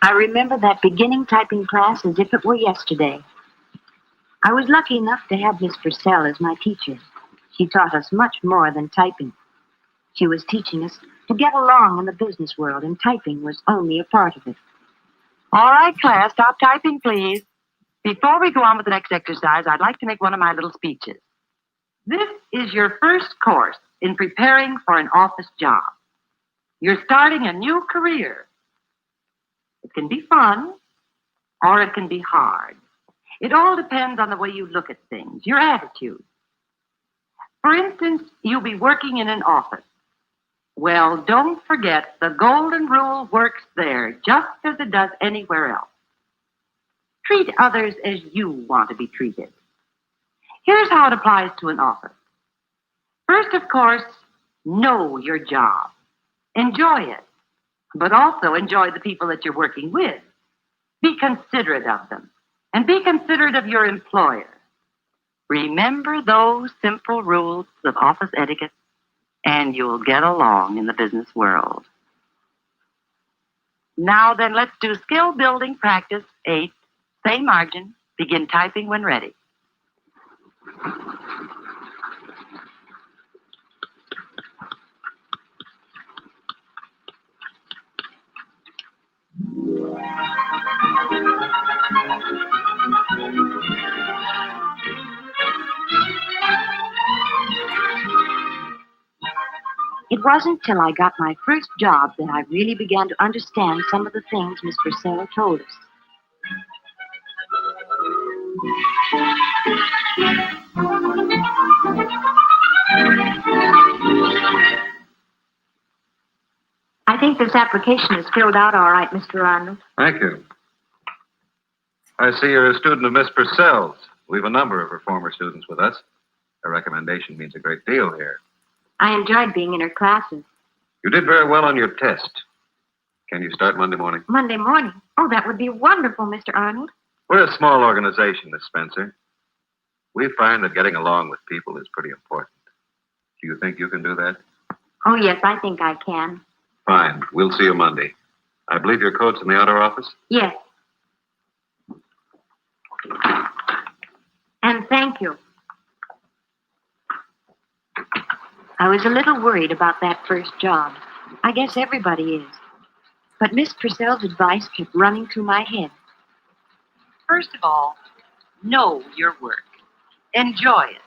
I remember that beginning typing class as if it were yesterday. I was lucky enough to have Miss Purcell as my teacher. She taught us much more than typing. She was teaching us to get along in the business world, and typing was only a part of it. All right, class, stop typing, please. Before we go on with the next exercise, I'd like to make one of my little speeches. This is your first course in preparing for an office job. You're starting a new career. It can be fun, or it can be hard. It all depends on the way you look at things, your attitude. For instance, you'll be working in an office. Well, don't forget the golden rule works there just as it does anywhere else. Treat others as you want to be treated. Here's how it applies to an office. First, of course, know your job. Enjoy it, but also enjoy the people that you're working with. Be considerate of them, and be considerate of your employer. Remember those simple rules of office etiquette, and you'll get along in the business world. Now then, let's do skill building practice 8. Same margin. Begin typing when ready. It wasn't till I got my first job that I really began to understand some of the things Miss Purcell told us. I think this application is filled out all right, Mr. Arnold. Thank you. I see you're a student of Miss Purcell's. We've a number of her former students with us. Her recommendation means a great deal here. I enjoyed being in her classes. You did very well on your test. Can you start Monday morning? Monday morning? Oh, that would be wonderful, Mr. Arnold. We're a small organization, Miss Spencer. We find that getting along with people is pretty important. Do you think you can do that? Oh, yes, I think I can. Fine. We'll see you Monday. I believe your coat's in the outer office? Yes. And thank you. I was a little worried about that first job. I guess everybody is. But Miss Purcell's advice kept running through my head. First of all, know your work. Enjoy it.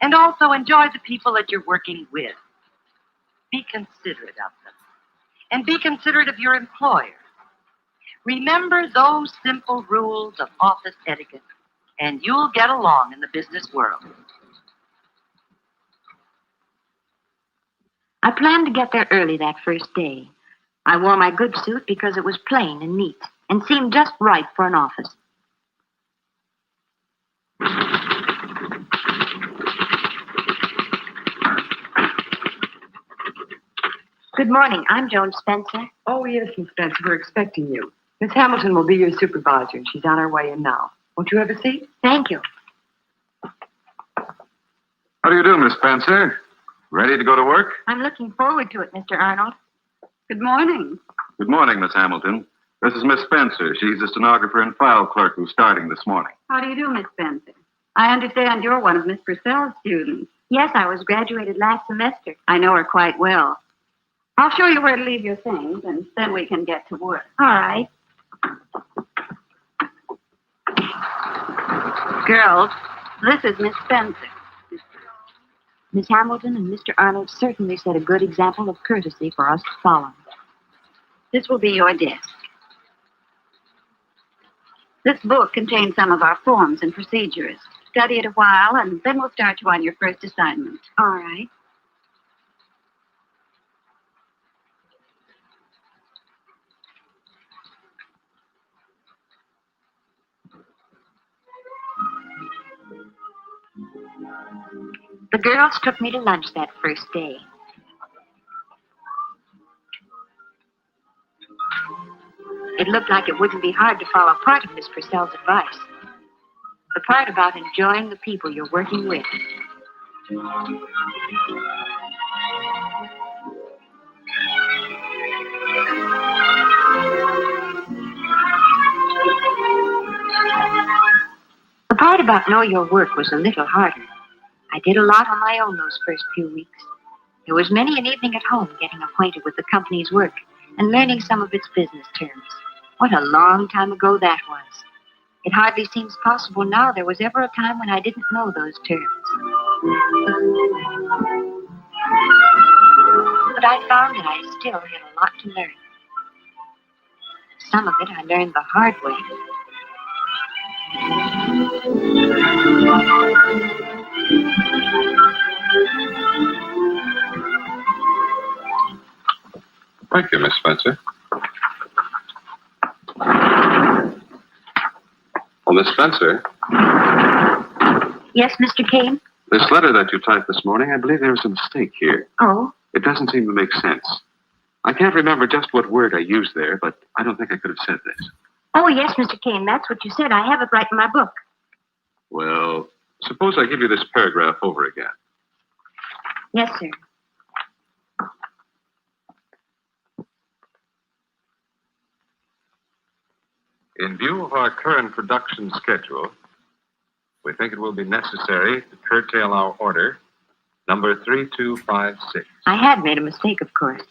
And also enjoy the people that you're working with. Be considerate of them. And be considerate of your employer. Remember those simple rules of office etiquette, and you'll get along in the business world. I planned to get there early that first day. I wore my good suit because it was plain and neat and seemed just right for an office. Good morning. I'm Joan Spencer. Oh, yes, Miss Spencer. We're expecting you. Miss Hamilton will be your supervisor, and she's on her way in now. Won't you have a seat? Thank you. How do you do, Miss Spencer? Ready to go to work? I'm looking forward to it, Mr. Arnold. Good morning. Good morning, Miss Hamilton. This is Miss Spencer. She's the stenographer and file clerk who's starting this morning. How do you do, Miss Spencer? I understand you're one of Miss Purcell's students. Yes, I was graduated last semester. I know her quite well. I'll show you where to leave your things, and then we can get to work. All right. Girls, this is Miss Spencer. Miss Hamilton and Mr. Arnold certainly set a good example of courtesy for us to follow. This will be your desk. This book contains some of our forms and procedures. Study it a while, and then we'll start you on your first assignment. All right. The girls took me to lunch that first day. It looked like it wouldn't be hard to follow part of Miss Purcell's advice. The part about enjoying the people you're working with. The part about know your work was a little harder. I did a lot on my own those first few weeks. There was many an evening at home getting acquainted with the company's work and learning some of its business terms. What a long time ago that was. It hardly seems possible now there was ever a time when I didn't know those terms. But I found that I still had a lot to learn. Some of it I learned the hard way. Thank you, Miss Spencer. Well, Miss Spencer, Yes, Mr. Kane? this letter that you typed this morning, I believe there was a mistake here. Oh, It doesn't seem to make sense. I can't remember just what word I used there, but I don't think I could have said this. oh, yes, Mr. Kane, that's what you said. I have it right in my book. Well, suppose I give you this paragraph over again. Yes, sir. In view of our current production schedule, we think it will be necessary to curtail our order, number 3256. I had made a mistake, of course.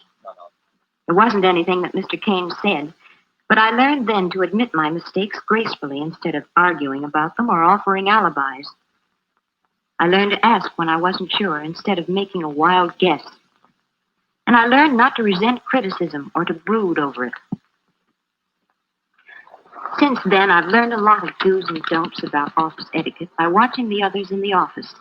It wasn't anything that Mr. Kane said, but I learned then to admit my mistakes gracefully instead of arguing about them or offering alibis. I learned to ask when I wasn't sure instead of making a wild guess. And I learned not to resent criticism or to brood over it. Since then, I've learned a lot of do's and don'ts about office etiquette by watching the others in the office.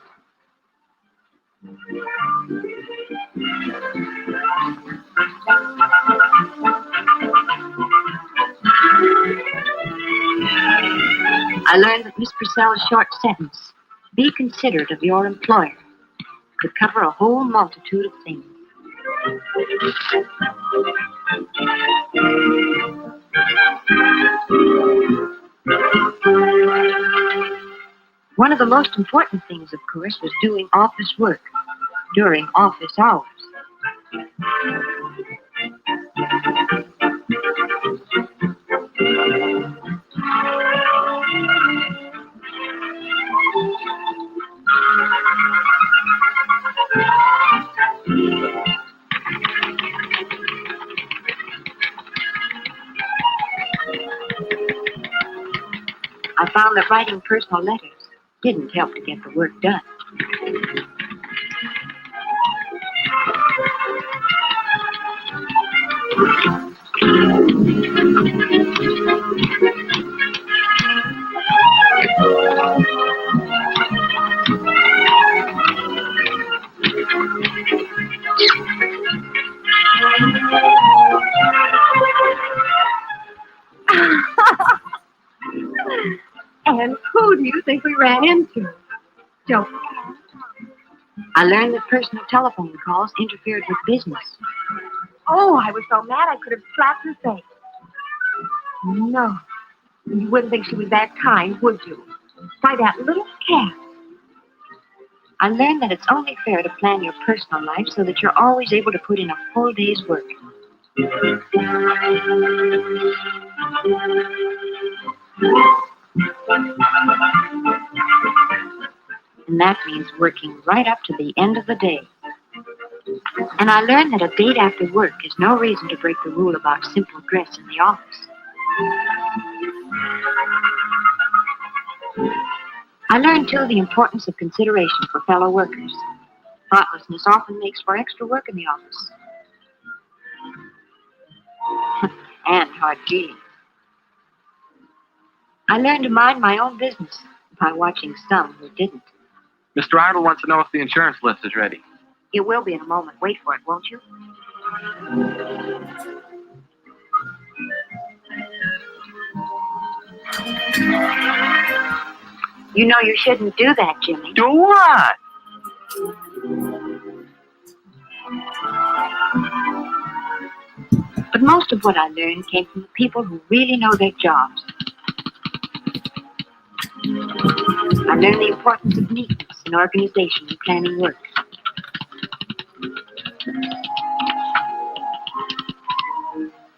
I learned that Miss Purcell's short sentence, "Be considerate of your employer," could cover a whole multitude of things. One of the most important things, of course, was doing office work during office hours. I found that writing personal letters didn't help to get the work done. And who do you think we ran into? Joe. I learned that personal telephone calls interfered with business. Oh, I was so mad I could have slapped her face. No, you wouldn't think she was that kind, would you? Why, that little cat. I learned that it's only fair to plan your personal life so that you're always able to put in a full day's work. And that means working right up to the end of the day. And I learned that a date after work is no reason to break the rule about simple dress in the office. I learned, too, the importance of consideration for fellow workers. Thoughtlessness often makes for extra work in the office. And hard feelings. I learned to mind my own business by watching some who didn't. Mr. Arnold wants to know if the insurance list is ready. It will be in a moment. Wait for it, won't you? You know you shouldn't do that, Jimmy. Do what? But most of what I learned came from the people who really know their jobs. I learned the importance of neatness in organization and planning work.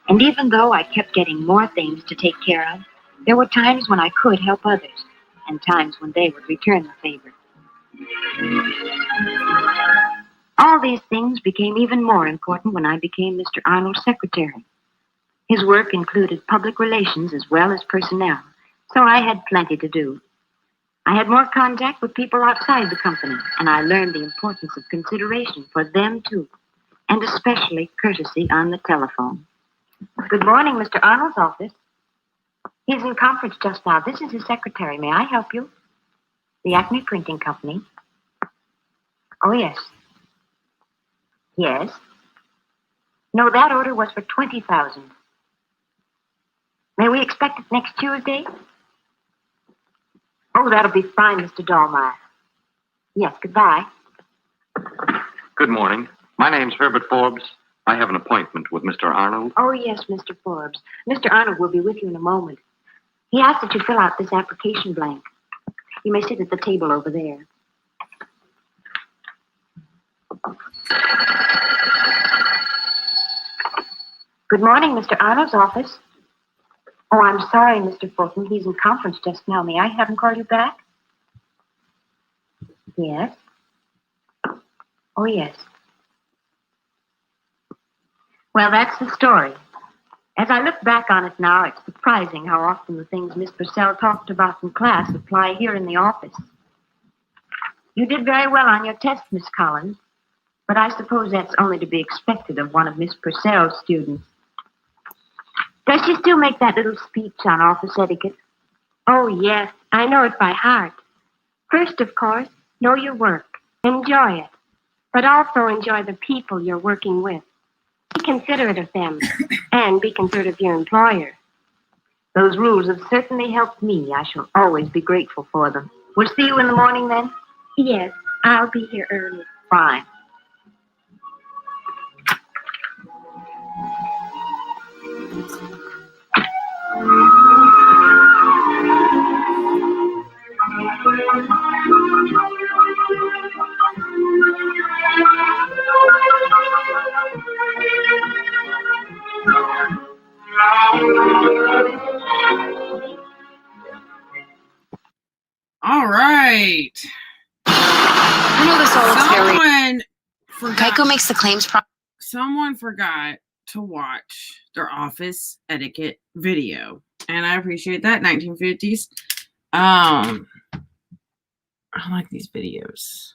And even though I kept getting more things to take care of, there were times when I could help others, and times when they would return the favor. All these things became even more important when I became Mr. Arnold's secretary. His work included public relations as well as personnel, so I had plenty to do. I had more contact with people outside the company, and I learned the importance of consideration for them, too, and especially courtesy on the telephone. Good morning, Mr. Arnold's office. He's in conference just now. This is his secretary. May I help you? The Acme Printing Company. Oh, yes. Yes. No, that order was for 20,000. May we expect it next Tuesday? Oh, that'll be fine, Mr. Dahlmeyer. Yes, goodbye. Good morning. My name's Herbert Forbes. I have an appointment with Mr. Arnold. Oh, yes, Mr. Forbes. Mr. Arnold will be with you in a moment. He asked that you fill out this application blank. You may sit at the table over there. Good morning, Mr. Arnold's office. Oh, I'm sorry, Mr. Fulton. He's in conference just now. May I have him call you back? Yes. Oh, yes. Well, that's the story. As I look back on it now, it's surprising how often the things Miss Purcell talked about in class apply here in the office. You did very well on your test, Miss Collins, but I suppose that's only to be expected of one of Miss Purcell's students. Does she still make that little speech on office etiquette? Oh, yes, I know it by heart. First, of course, know your work. Enjoy it. But also enjoy the people you're working with. Be considerate of them, and be considerate of your employer. Those rules have certainly helped me. I shall always be grateful for them. We'll see you in the morning, then? Yes, I'll be here early. Fine. All right. You know this old scary. Someone forgot. Geico makes the claims. Someone forgot to watch their office etiquette video, and I appreciate that. 1950s. I like these videos.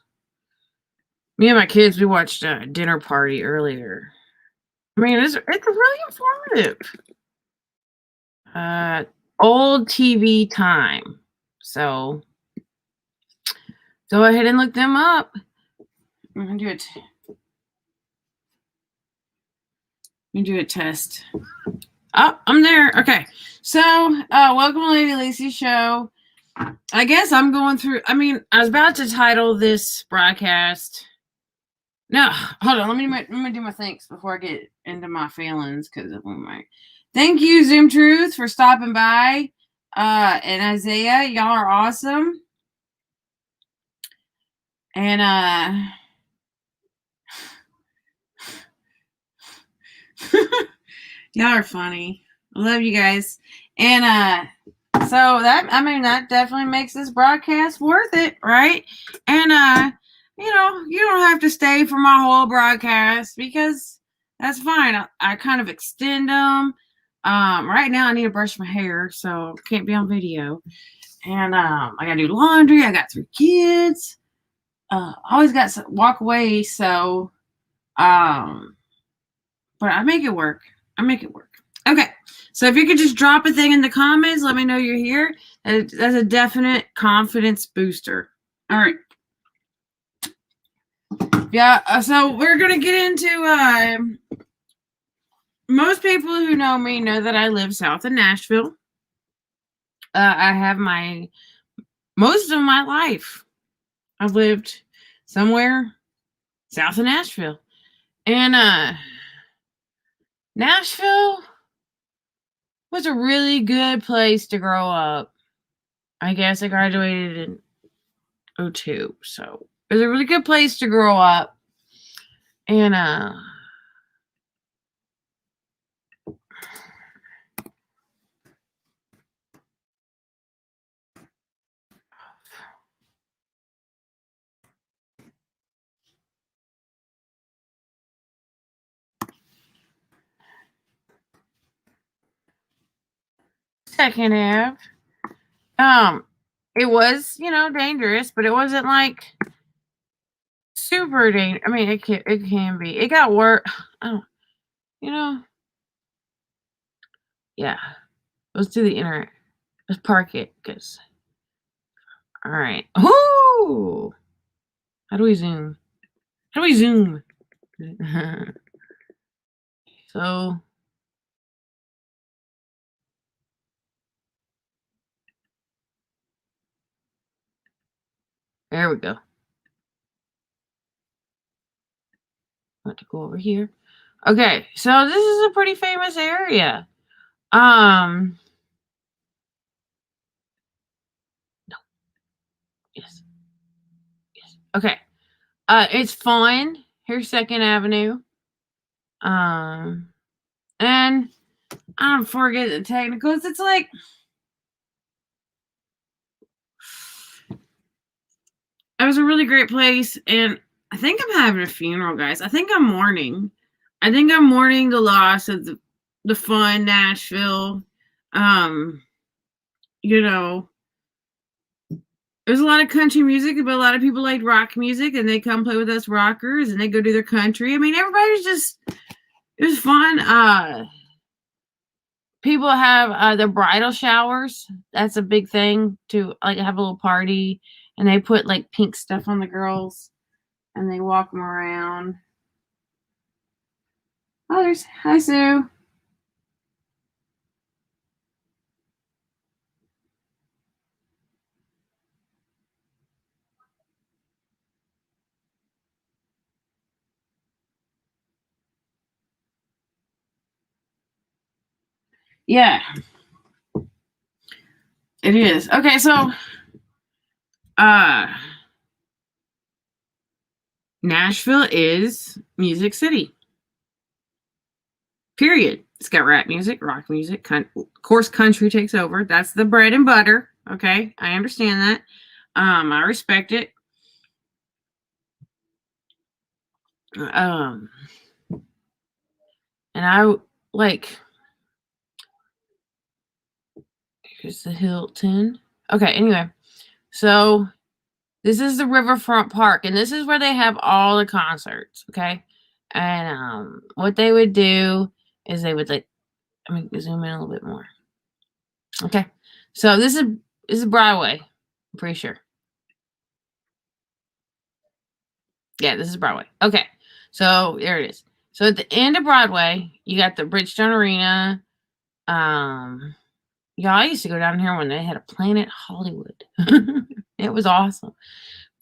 Me and my kids, we watched a dinner party earlier. I mean, it's really informative. Old TV time. So go ahead and look them up. I'm gonna do it. I'm gonna do a test. Oh, I'm there. Okay. So, welcome to Lady Lacey's show. I guess I'm going through. I mean, I was about to title this broadcast No, hold on. Let me do my thanks before I get into my feelings, because thank you, Zoom Truth, for stopping by. And Isaiah, y'all are awesome. And y'all are funny. I love you guys. And so that definitely makes this broadcast worth it, right? And you don't have to stay for my whole broadcast, because that's fine. I kind of extend them. Right now I need to brush my hair, so can't be on video. And I gotta do laundry. I got 3 kids. Always got some walk away, so but I make it work. Okay. So if you could just drop a thing in the comments, let me know you're here. That's a definite confidence booster. All right. Yeah, so we're going to get into, most people who know me know that I live south of Nashville. I have most of my life, I've lived somewhere south of Nashville. And Nashville was a really good place to grow up. I guess I graduated in 2002, so it was a really good place to grow up. And Second Ave, it was, dangerous, but it wasn't like super dangerous. I mean, it can be. It got worse. Yeah. Let's do the internet. Let's park it, because. All right. Ooh. How do we zoom? So. There we go. Want to go over here. Okay, so this is a pretty famous area. No. Yes. Okay. It's fun. Here's 2nd Avenue. And I don't forget the technicals. It's like it was a really great place, and I think I'm having a funeral, guys. I think I'm mourning the loss of the fun Nashville. There's a lot of country music, but a lot of people like rock music, and they come play with us rockers, and they go do their country. I mean, it was fun. People have their bridal showers. That's a big thing, to like have a little party, and they put like pink stuff on the girls, and they walk them around. Oh, hi, Sue. Yeah, it is. Okay, so Nashville is Music City. Period. It's got rap music, rock music, of course country takes over. That's the bread and butter. Okay, I understand that. I respect it. And I like. Here's the Hilton. Okay, anyway, so this is the Riverfront Park, and this is where they have all the concerts. Okay, and what they would do is they would zoom in a little bit more. Okay, so this is Broadway. I'm pretty sure. Yeah, this is Broadway. Okay, so there it is. So at the end of Broadway, you got the Bridgestone Arena. Yeah, I used to go down here when they had a Planet Hollywood. It was awesome.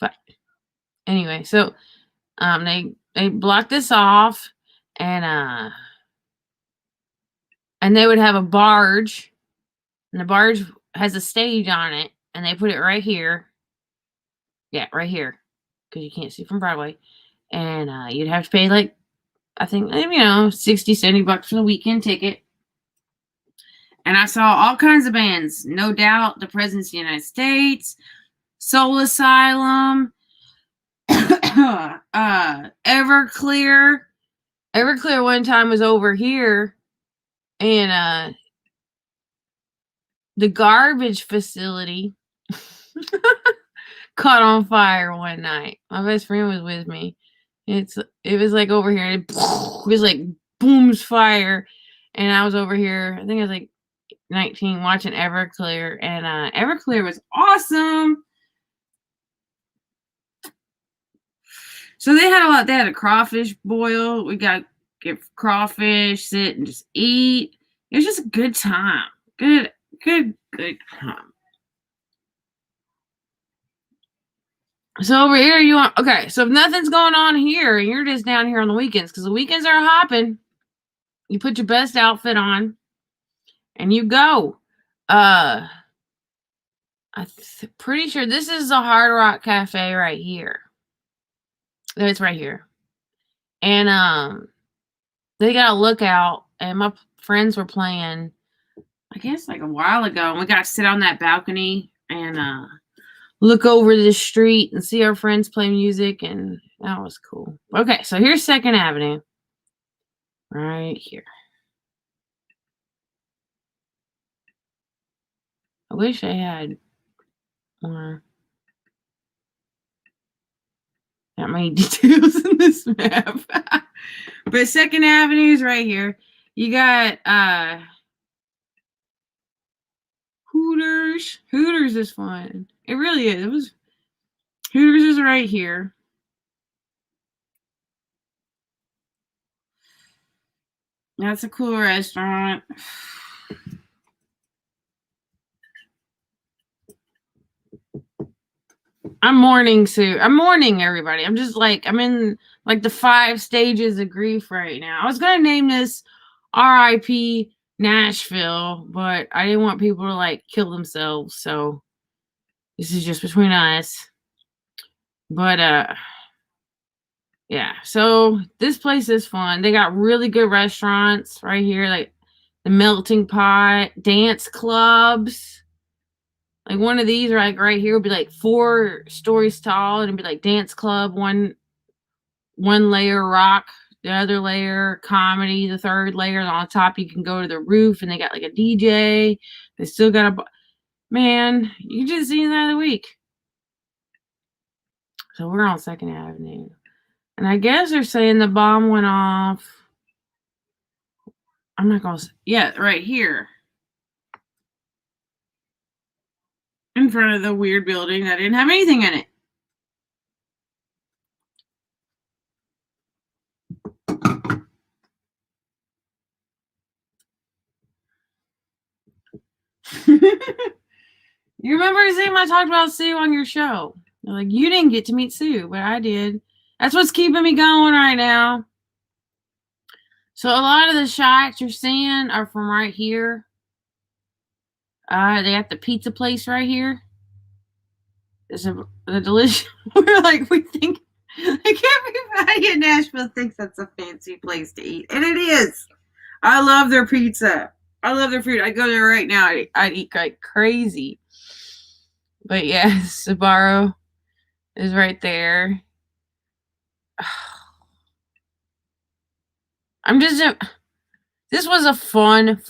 But anyway, so they they blocked this off, and they would have a barge, and the barge has a stage on it, and they put it right here. Yeah, right here, because you can't see from Broadway. And you'd have to pay, like, I think, $60, $70 for the weekend ticket. And I saw all kinds of bands. No Doubt, The Presidents of the United States, Soul Asylum, Everclear. Everclear one time was over here, and the garbage facility caught on fire one night. My best friend was with me. It was like over here. It was like booms fire, and I was over here. I think I was like 19 watching Everclear, and Everclear was awesome. So they had a lot. They had a crawfish boil. We got get crawfish, sit and just eat. It was just a good time. Good time. So over here, so if nothing's going on here, and you're just down here on the weekends, because the weekends are hopping, you put your best outfit on, and you go. I'm pretty sure this is the Hard Rock Cafe right here. It's right here. And they got a lookout, and my friends were playing, I guess, like a while ago, and we got to sit on that balcony and look over the street and see our friends play music, and that was cool. Okay, so here's 2nd Avenue. Right here. I wish I had more. Not many details in this map. But 2nd Avenue is right here. You got Hooters. Hooters is fun. It really is. Hooters is right here. That's a cool restaurant. I'm mourning, Sue. I'm mourning, everybody. I'm in like the 5 stages of grief right now. I was gonna name this R.I.P. Nashville, but I didn't want people to like kill themselves, so this is just between us. But yeah, so this place is fun. They got really good restaurants right here, like the Melting Pot, dance clubs. Like one of these, right here, would be like 4 stories tall, and it'd be like dance club, one layer rock, the other layer comedy, the 3rd layer, and on top you can go to the roof, and they got like a DJ. They still got man, you just seen that of the week. So we're on 2nd Avenue, and I guess they're saying the bomb went off. I'm not gonna. Yeah, right here. In front of the weird building that didn't have anything in it. You remember the time I talked about Sue on your show? Like, you didn't get to meet Sue, but I did. That's what's keeping me going right now. So a lot of the shots you're seeing are from right here. They got the pizza place right here. It's the delicious. We think like everybody in Nashville thinks that's a fancy place to eat, and it is. I love their pizza. I love their food. I go there right now. I'd eat like crazy. But yeah, Sbarro is right there. This was a fun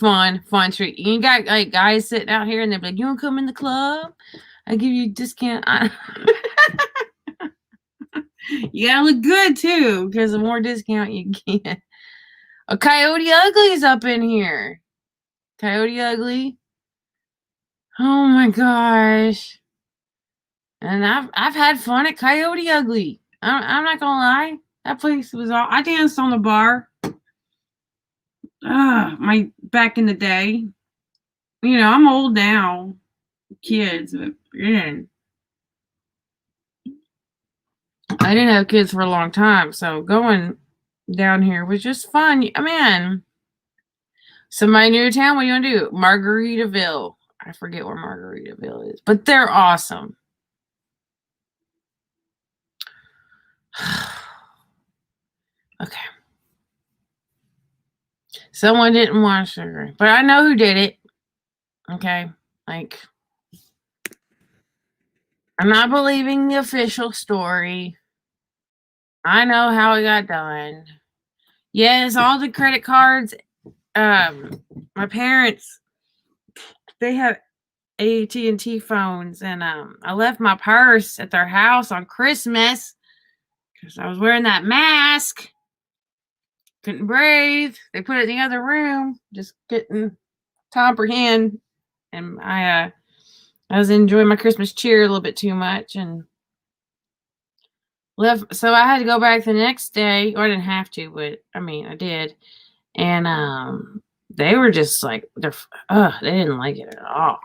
treat. You got like guys sitting out here, and they're like, "You want to come in the club? I give you a discount." You gotta look good too, because the more discount you get. A Coyote Ugly's up in here. Coyote Ugly. Oh my gosh. And I've had fun at Coyote Ugly. I'm not gonna lie. That place was all. I danced on the bar. Back in the day. You know, I'm old now. Kids, but man. I didn't have kids for a long time, so going down here was just fun. I mean, somebody new to town, what do you want to do? Margaritaville. I forget where Margaritaville is, but they're awesome. Okay. Someone didn't watch Sugar, but I know who did it. Okay. Like, I'm not believing the official story. I know how it got done. Yes, all the credit cards. My parents, they have AT&T phones, and I left my purse at their house on Christmas because I was wearing that mask. Couldn't breathe. They put it in the other room. Just couldn't comprehend. And I was enjoying my Christmas cheer a little bit too much and left. So I had to go back the next day. Or I didn't have to, but I mean, I did. And they were just like, they didn't like it at all.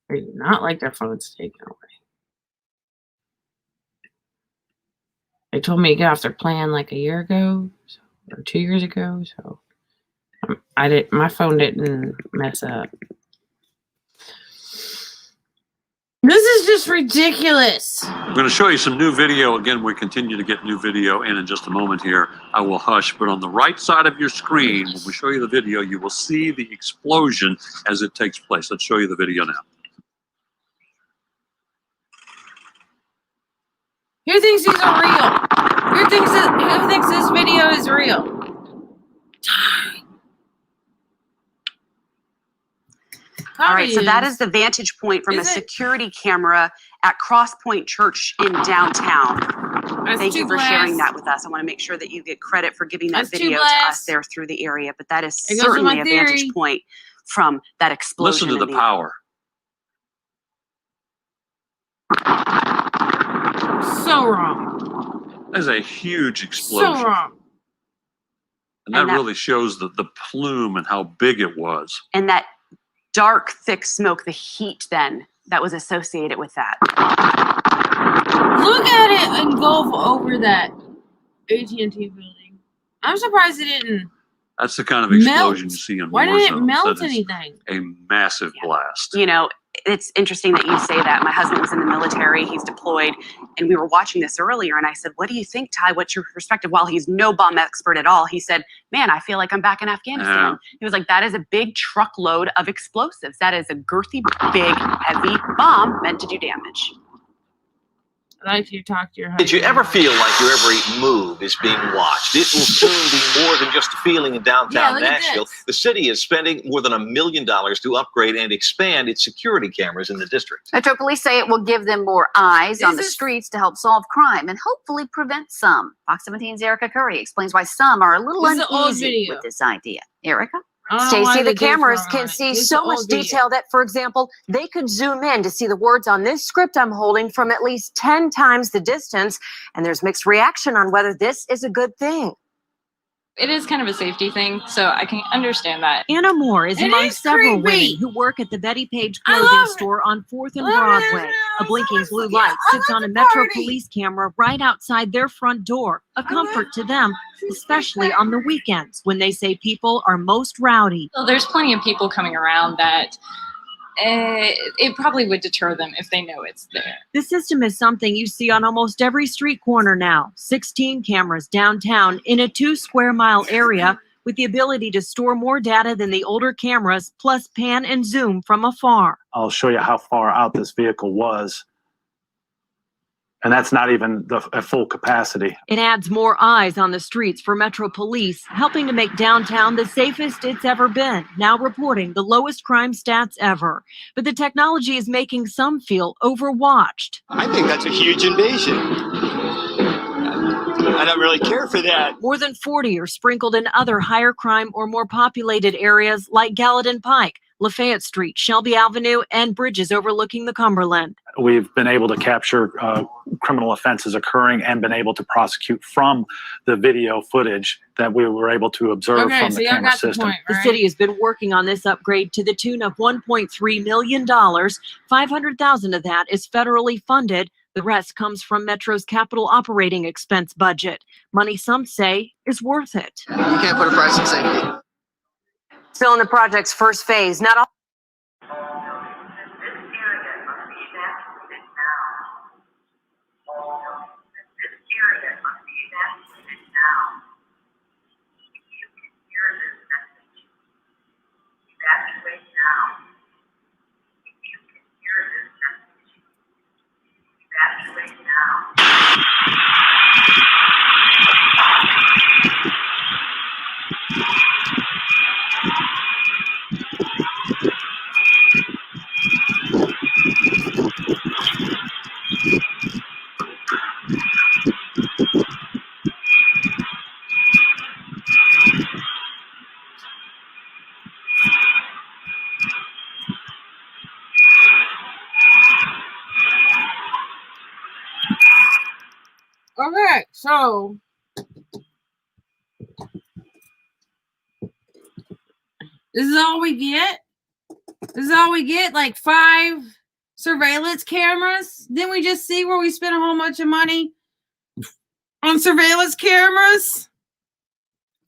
They did not like their phones taken away. They told me to get off their plan like a year ago or 2 years ago. So my phone didn't mess up. This is just ridiculous. I'm going to show you some new video. Again, we continue to get new video in just a moment here. I will hush, but on the right side of your screen, when we show you the video, you will see the explosion as it takes place. Let's show you the video now. Who thinks these are real? Who thinks this video is real? All right, so that is the vantage point from a security camera at Cross Point Church in downtown. Thank you for sharing that with us. I want to make sure that you get credit for giving that video to us there through the area, but that is certainly a vantage point from that explosion. Listen to the power. So wrong. That is a huge explosion. So wrong. And that really shows the plume and how big it was. And that dark, thick smoke, the heat then that was associated with that. Look at it engulf over that AT&T building. I'm surprised it didn't. That's the kind of explosion you see in war zones. Why didn't it melt anything? A massive blast. You know, it's interesting that you say that. My husband was in the military. He's deployed. And we were watching this earlier. And I said, what do you think, Ty? What's your perspective? While he's no bomb expert at all, he said, man, I feel like I'm back in Afghanistan. Yeah. He was like, that is a big truckload of explosives. That is a girthy, big, heavy bomb meant to do damage. I like you talk to your husband. Did you ever feel like your every move is being watched? It will soon be more than just a feeling in downtown Nashville. The city is spending more than $1 million to upgrade and expand its security cameras in the district. Metro Police say it will give them more eyes on the streets to help solve crime and hopefully prevent some. Fox 17's Erica Curry explains why some are a little uneasy with this idea. Erica? Stacey, the cameras can see so much detail that, for example, they could zoom in to see the words on this script I'm holding from at least 10 times the distance. And there's mixed reaction on whether this is a good thing. It is kind of a safety thing, so I can understand that. Anna Moore is among several women who work at the Betty Page clothing store on 4th and Broadway. A blinking blue light sits on a Metro Police camera right outside their front door, a comfort to them, especially on the weekends when they say people are most rowdy. Well, there's plenty of people coming around that it probably would deter them if they know it's there. The system is something you see on almost every street corner now. 16 cameras downtown in a 2-square-mile area with the ability to store more data than the older cameras, plus pan and zoom from afar. I'll show you how far out this vehicle was. And that's not even at full capacity. It adds more eyes on the streets for Metro Police, helping to make downtown the safest it's ever been, now reporting the lowest crime stats ever. But the technology is making some feel overwatched. I think that's a huge invasion. I don't really care for that. More than 40 are sprinkled in other higher crime or more populated areas like Gallatin Pike, Lafayette Street, Shelby Avenue, and bridges overlooking the Cumberland. We've been able to capture criminal offenses occurring and been able to prosecute from the video footage that we were able to observe from the camera system. The city has been working on this upgrade to the tune of $1.3 million. $500,000 of that is federally funded. The rest comes from Metro's capital operating expense budget. Money some say is worth it. You can't put a price on safety. Still in the project's first phase, not all. Okay, so this is all we get. This is all we get, like 5 surveillance cameras. Then we just see where we spent a whole bunch of money on surveillance cameras.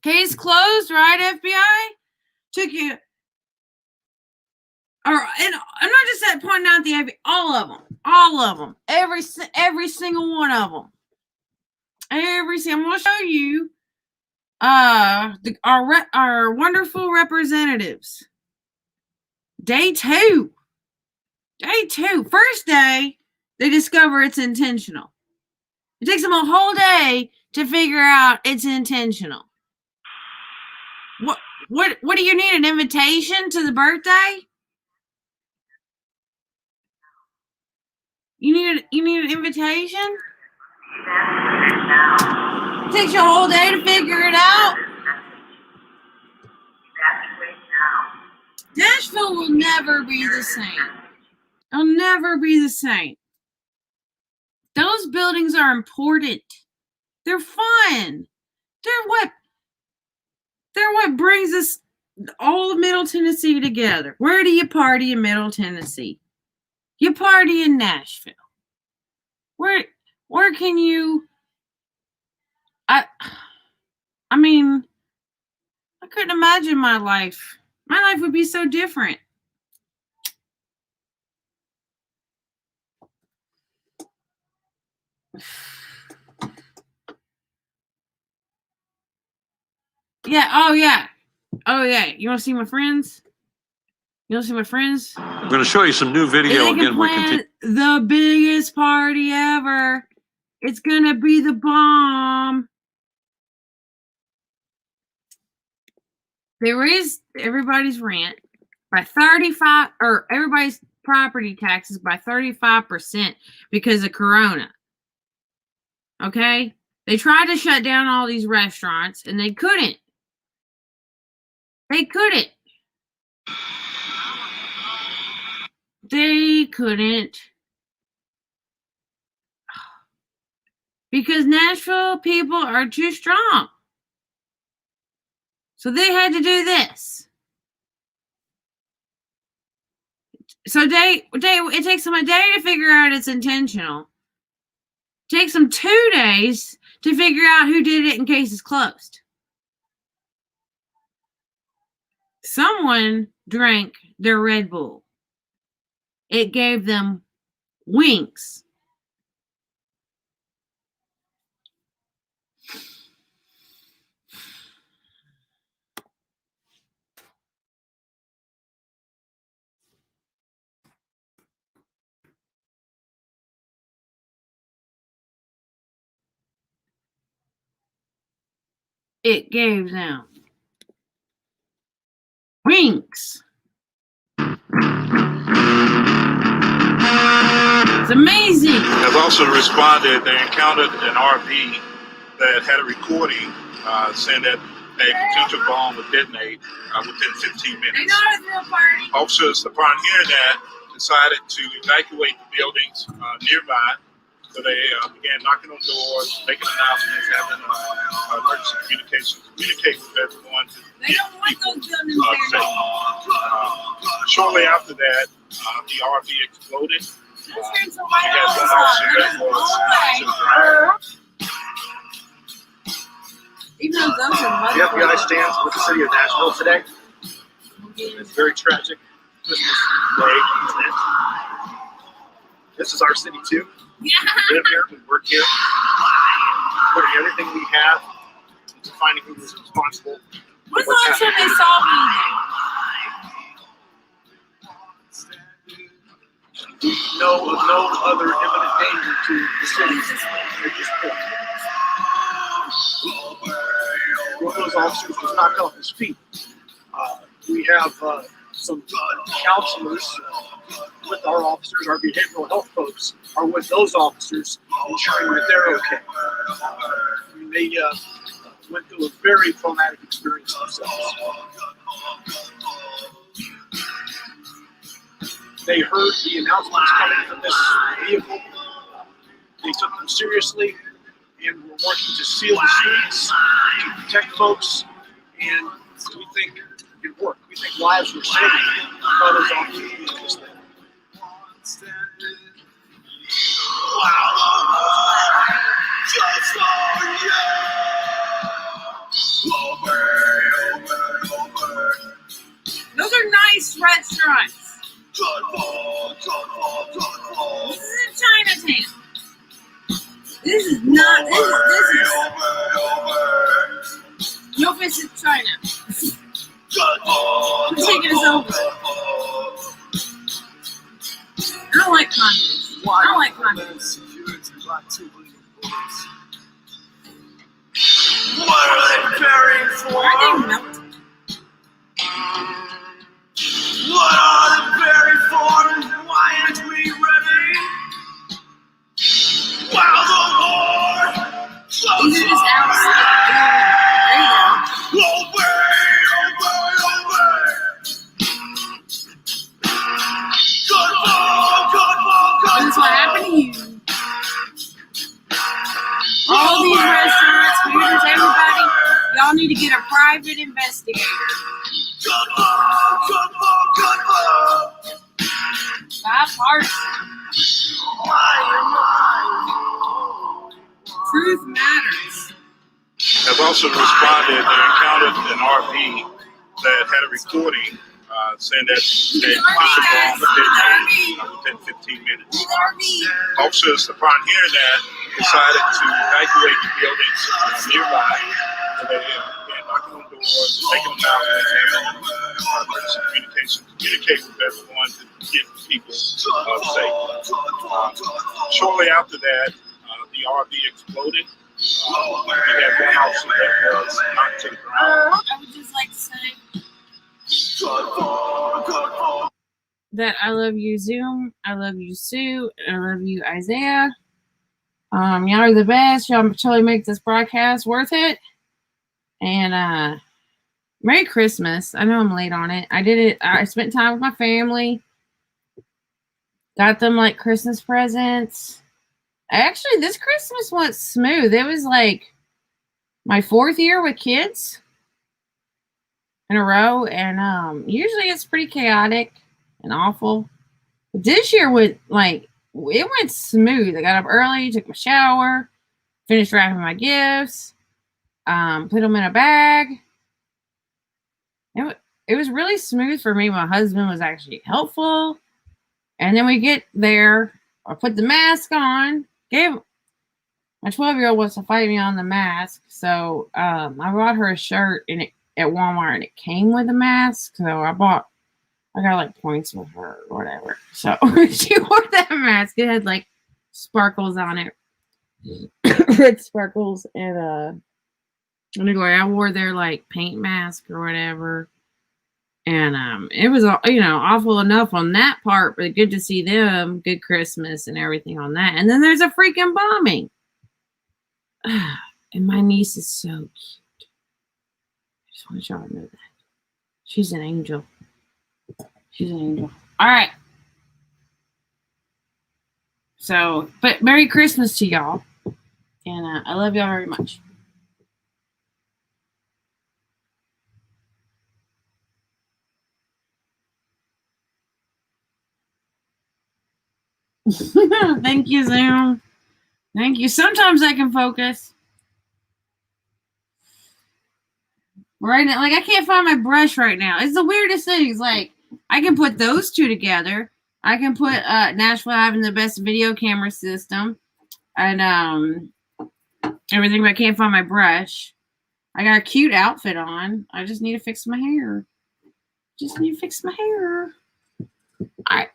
Case closed, right, FBI? Took you. And I'm not just pointing out the FBI, all of them, every single one of them. I'm going to show you our wonderful representatives. Day 2. First day, they discover it's intentional. It takes them a whole day to figure out it's intentional. What do you need? An invitation to the birthday? You need an invitation? It takes you a whole day to figure it out. Nashville will never be the same. It'll never be the same. Those buildings are important. They're fun. They're what brings us all of Middle Tennessee together. Where do you party in Middle Tennessee? You party in Nashville. Where can you? I mean, I couldn't imagine my life. My life would be so different. Yeah. Oh yeah. You want to see my friends? I'm going to show you some new video again. We continue. The biggest party ever. It's going to be the bomb. They raised everybody's rent by 35, or everybody's property taxes by 35% because of Corona. Okay? They tried to shut down all these restaurants and they couldn't. They couldn't. Because Nashville people are too strong. So they had to do this. So it takes them a day to figure out it's intentional. It takes them 2 days to figure out who did it in case it's closed. Someone drank their Red Bull. It gave them wings. It gave them wings. It's amazing. Have also responded, they encountered an RV that had a recording saying that a potential bomb would detonate within 15 minutes. Officers, upon hearing that, decided to evacuate the buildings nearby. So they began knocking on doors, making announcements, having emergency communication, communicate with everyone to get people safe. Shortly after that, the RV exploded. We had one officer that was to the ground. The FBI stands with the city of Nashville today. It's very tragic. Christmas Day, isn't it? This is our city too. We live here, we work here. We're doing everything we have to find who is responsible. When's the last time they saw me? We know of no other imminent danger to the city at this point. One of those officers was knocked off his feet. We have some counselors with our officers, our behavioral health folks are with those officers, ensuring that they're okay. I mean, they went through a very traumatic experience themselves. They heard the announcements coming from this vehicle. They took them seriously and were working to seal the streets, to protect folks, and we think it worked. We think lives were saved by those officers doing this thing. Those are nice restaurants. This is Chinatown. This is not. This is. No visit China. I'm taking us over. I don't like condos. I don't like condos. What are they preparing for? Are they melting? What are they preparing for? Why aren't we ready? While the war These are just outside. There you go. This is what happened to you. All these restaurants, waiters, everybody, y'all need to get a private investigator. Bipartisan. Truth matters. Have also responded and encountered an RV that had a recording saying that a potential bomb detonated within 15 minutes. Officers, upon hearing that, decided to evacuate the buildings nearby. So they began knocking on doors, making announcements, having emergency communication, communicate with everyone to get people safe. Shortly after that, the RV exploded. We had one officer that was knocked to the ground. I would just like to say that I love you, Zoom. I love you, Sue. And I love you, Isaiah. Y'all are the best. Y'all totally make this broadcast worth it. And Merry Christmas. I know I'm late on it. I did it. I spent time with my family. Got them like Christmas presents. Actually, this Christmas went smooth. It was like my 4th year with kids in a row. And usually it's pretty chaotic and awful. But this year went it went smooth. I got up early, took my shower, finished wrapping my gifts, put them in a bag. It was really smooth for me. My husband was actually helpful. And then we get there, I put the mask on, my 12-year-old wants to fight me on the mask. So I bought her a shirt at Walmart and it came with a mask. So I got like points with her or whatever. So she wore that mask. It had like sparkles on it. Red sparkles. And anyway, I wore their like paint mask or whatever. And it was, awful enough on that part, but good to see them. Good Christmas and everything on that. And then there's a freaking bombing. And my niece is so cute. just want y'all to know that. She's an angel. She's an angel. All right. So, but Merry Christmas to y'all. And I love y'all very much. Thank you, Zoom. Thank you. Sometimes I can focus. Right now, like I can't find my brush right now. It's the weirdest things. Like I can put those two together. I can put Nashville having the best video camera system and everything, but I can't find my brush. I got a cute outfit on. I just need to fix my hair. All right.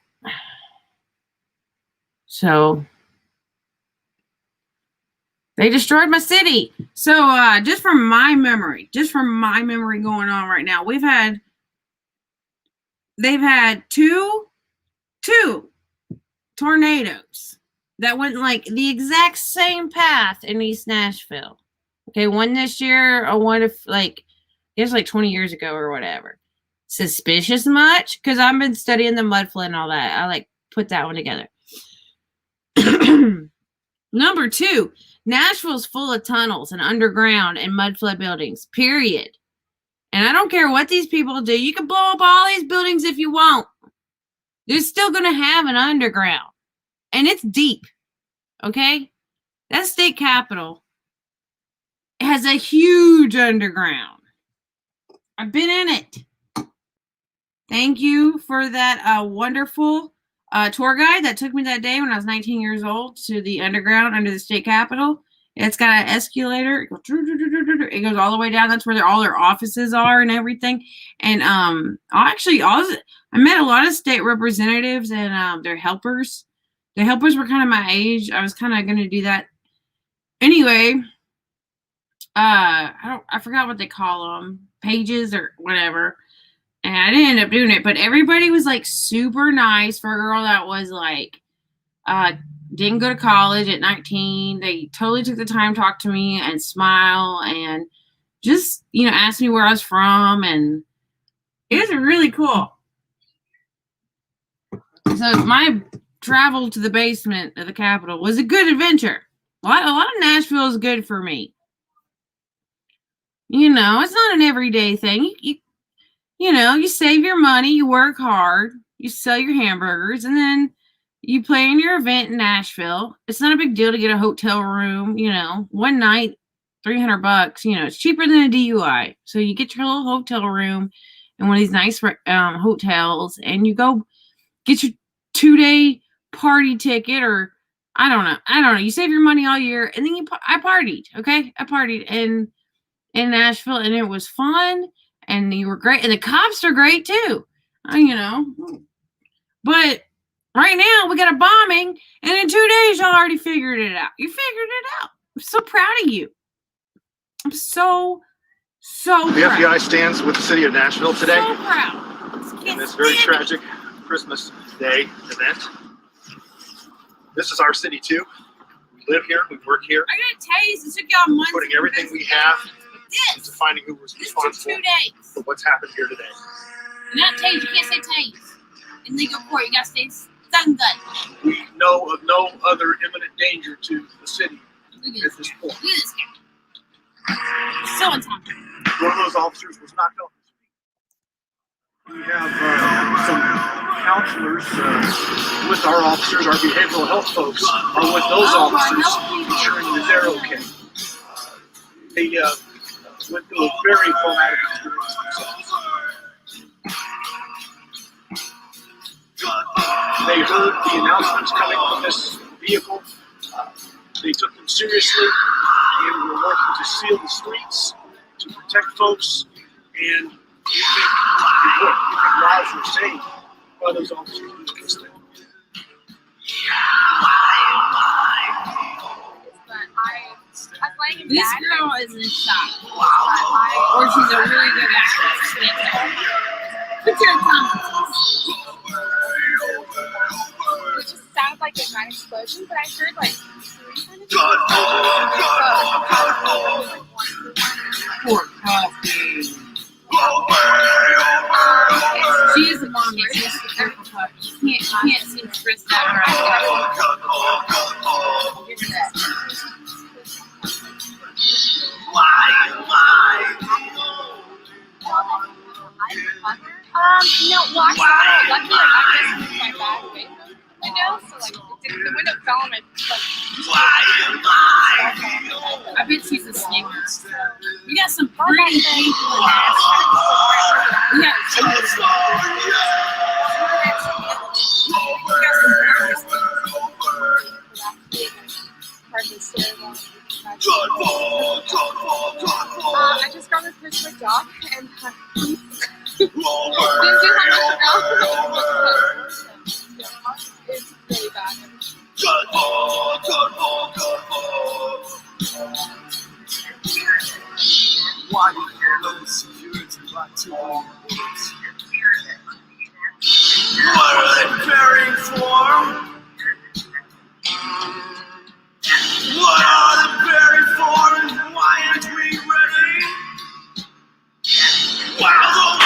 So they destroyed my city. So just from my memory going on right now, they've had two tornadoes that went like the exact same path in East Nashville. Okay, one this year, or one if like it's like 20 years ago or whatever. Suspicious much? Because I've been studying the mud flood and all that. I like put that one together. Number 2, Nashville's full of tunnels and underground and mud flood buildings, period. And I don't care what these people do. You can blow up all these buildings if you want. They're still going to have an underground. And it's deep. Okay? That state capitol has a huge underground. I've been in it. Thank you for that wonderful tour guide that took me that day when I was 19 years old to the underground under the state capitol. It's got an escalator. It goes all the way down. That's where all their offices are and everything. And I met a lot of state representatives and their helpers. The helpers were kind of my age. I was kind of going to do that. Anyway, I forgot what they call them, pages or whatever. And I didn't end up doing it, but everybody was like super nice for a girl that was like, didn't go to college at 19. They totally took the time to talk to me and smile and just, ask me where I was from. And it was really cool. So my travel to the basement of the Capitol was a good adventure. A lot of Nashville is good for me. It's not an everyday thing. You save your money, you work hard, you sell your hamburgers, and then you plan your event in Nashville. It's not a big deal to get a hotel room, one night, $300, it's cheaper than a DUI. So you get your little hotel room in one of these nice hotels, and you go get your 2-day party ticket, or I don't know. You save your money all year, and then I partied, okay? I partied in Nashville, and it was fun. And you were great. And the cops are great too. But right now we got a bombing. And in 2 days, y'all already figured it out. You figured it out. I'm so proud of you. I'm so proud. The FBI stands with the city of Nashville today. So proud. In this very tragic Christmas Day event. This is our city too. We live here. We work here. I gotta tell you, it took y'all months. Putting everything we have into finding who was responsible for what's happened here today. Not tase, you can't say tase. In legal court, you gotta say stun gun. We know of no other imminent danger to the city at this point. Look at this guy. So on top. One of those officers was knocked off his feet. We have some counselors with our officers, our behavioral health folks are with those officers, ensuring that they're okay. They went through a very traumatic experience themselves. They heard the announcements coming from this vehicle. They took them seriously and were working to seal the streets, to protect folks, and we think lives were saved by those officers doing this thing. This girl is in shock. Or she's a really good actress. Put your comments. It just sounded like a giant explosion, but I heard like 3 Poor coffee. She is a mommy. She's the careful pup. You can't seem stressed out or give her that. No, well, I saw it. Luckily, I just moved my bag away from the window, so like the window fell on my I bet she's a sninger. We got some pretty people in Nashville. We got I just got this fish for Doc and didn't do much else. It's really bad. Why you can't the security like 2 bullets? What are they preparing for? What are they preparing for, and why aren't we ready? Wow,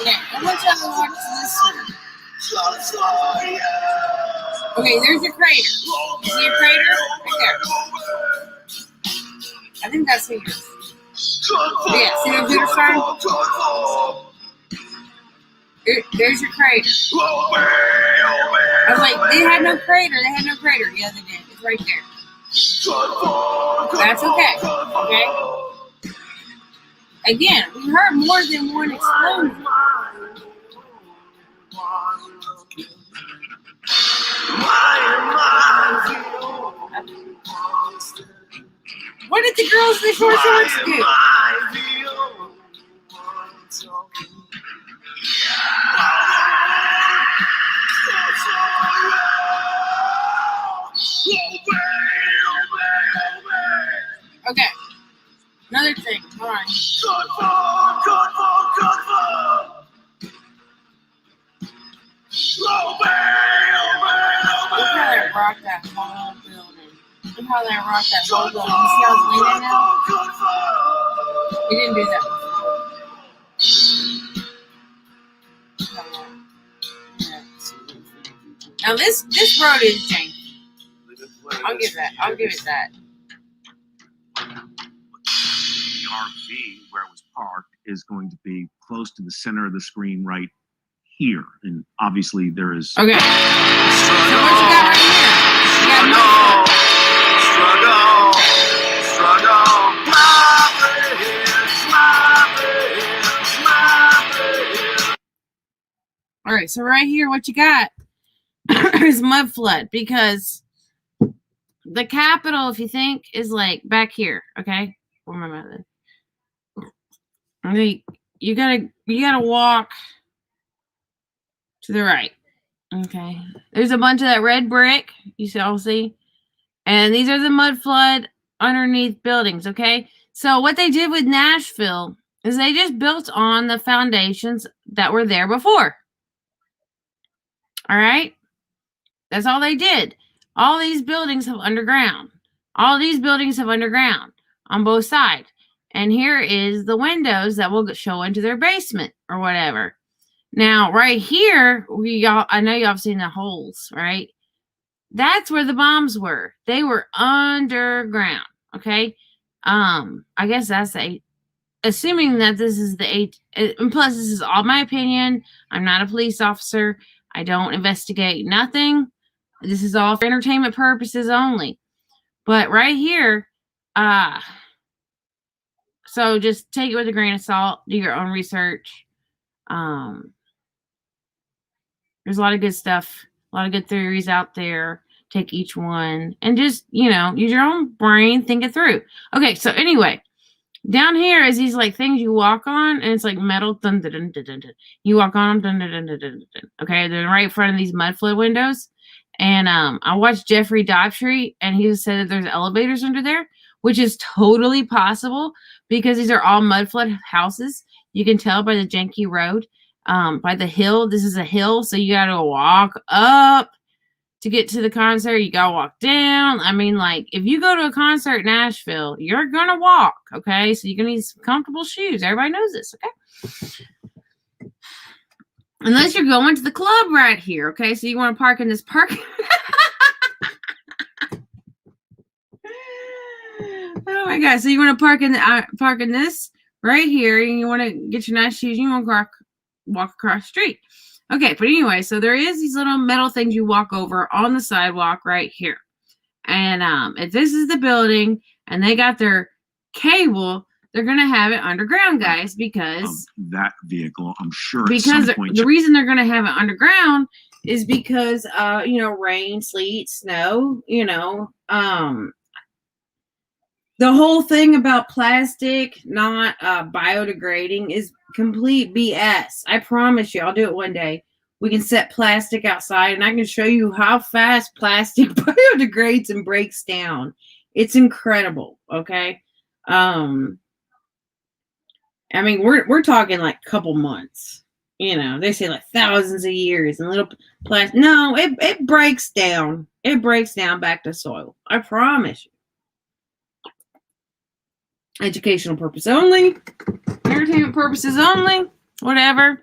okay, I'm gonna try to watch this one. Okay, there's your crater. You see your crater? Right there. I think that's yours. Yeah, see the computer sign? There's your crater. I was like, they had no crater. They had no crater. Yeah, they did. It's right there. That's okay. Okay? Again, we heard more than one explosion. What did the girls in the short shorts do? Okay. Another thing. Hold on. Look how they rocked that whole building. Look how they rocked that whole building. You see how it's leaning now? We didn't do that before. Now this road is janky. I'll give it that. The RV where it was parked is going to be close to the center of the screen right here. And obviously there is... Okay. So what you got right here? You got all right, so right here, what you got is mud flood, because the Capitol, if you think, is like back here. Okay, where am I at? Okay, you gotta walk to the right. Okay, there's a bunch of that red brick. All see, and these are the mud flood underneath buildings. Okay, so what they did with Nashville is they just built on the foundations that were there before. All right, that's all they did. All these buildings have underground. All these buildings have underground on both sides. And here is the windows that will show into their basement or whatever. Now, right here, I know y'all have seen the holes, right? That's where the bombs were. They were underground. Okay. I guess that's assuming that this is and plus this is all my opinion. I'm not a police officer. I don't investigate nothing. This is all for entertainment purposes only. But right here, so just take it with a grain of salt. Do your own research. There's a lot of good stuff, a lot of good theories out there. Take each one and just, use your own brain, think it through. Okay, so anyway, down here is these like things you walk on, and it's like metal. Dun, dun, dun, dun, dun, dun. You walk on them. Dun, dun, dun, dun, dun, dun. Okay, they're right in front of these mud flood windows. And I watched Jeffrey Dobtree, and he said that there's elevators under there, which is totally possible because these are all mud flood houses. You can tell by the janky road, by the hill. This is a hill, so you got to walk up to get to the concert. You got to walk down. I mean, like, if you go to a concert in Nashville, you're going to walk, okay? So you're going to need some comfortable shoes. Everybody knows this, okay? Unless you're going to the club right here, okay? So you want to park in this parking. Oh my God! So you want to park in this right here, and you want to get your nice shoes. You want to walk across the street. Okay, but anyway, so there is these little metal things you walk over on the sidewalk right here, and if this is the building and they got their cable, they're gonna have it underground, guys, because that vehicle, I'm sure. Because the reason they're gonna have it underground is because rain, sleet, snow, the whole thing about plastic not biodegrading is complete BS. I promise you, I'll do it one day. We can set plastic outside, and I can show you how fast plastic biodegrades and breaks down. It's incredible, okay? I mean, we're talking like a couple months. They say like thousands of years and little plastic. No, it breaks down. It breaks down back to soil. I promise you. Educational purpose only, entertainment purposes only, whatever.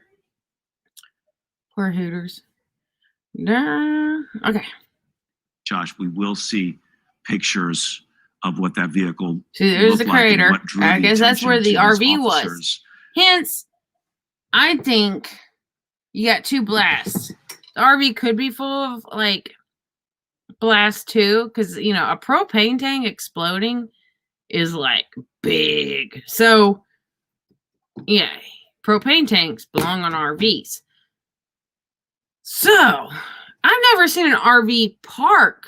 Poor Hooters. Okay. Josh, we will see pictures of what that vehicle. See, there's the crater. I guess that's where the RV was. Hence, I think you got two blasts. The RV could be full of like blast too, because a propane tank exploding is like big. So yeah, propane tanks belong on RVs. So I've never seen an RV park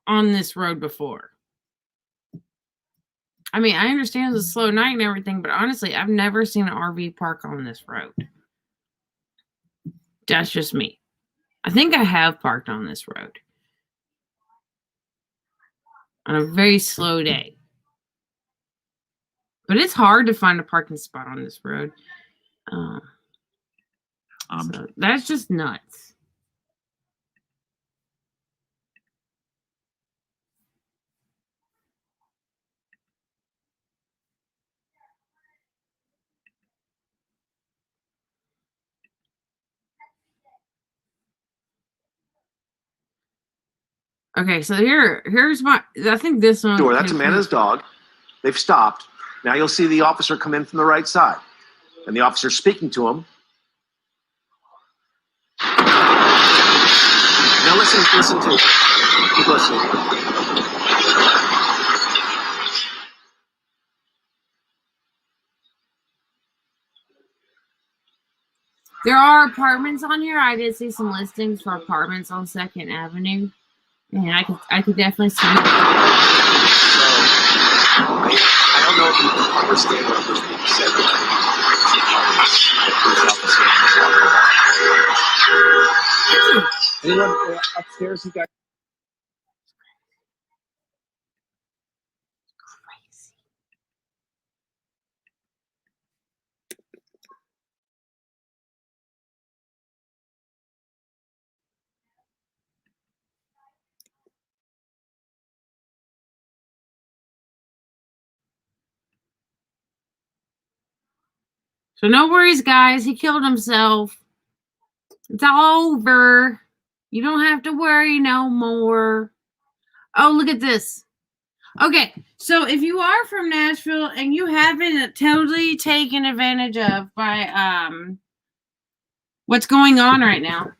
on this road before. I mean, I understand it's a slow night and everything, but honestly, I've never seen an RV park on this road. That's just me. I think I have parked on this road on a very slow day. But it's hard to find a parking spot on this road. So that's just nuts. Okay, so here's my. I think this one. Door. That's Amanda's dog. They've stopped. Now you'll see the officer come in from the right side, and the officer's speaking to him. Now listen to it. Keep listening. There are apartments on here. I did see some listings for apartments on 2nd Avenue. And I could definitely see. So, I don't know if you can understand what was being said. Anyone upstairs who got. So no worries, guys. He killed himself. It's all over. You don't have to worry no more. Oh, look at this. Okay, so if you are from Nashville and you haven't totally taken advantage of by what's going on right now.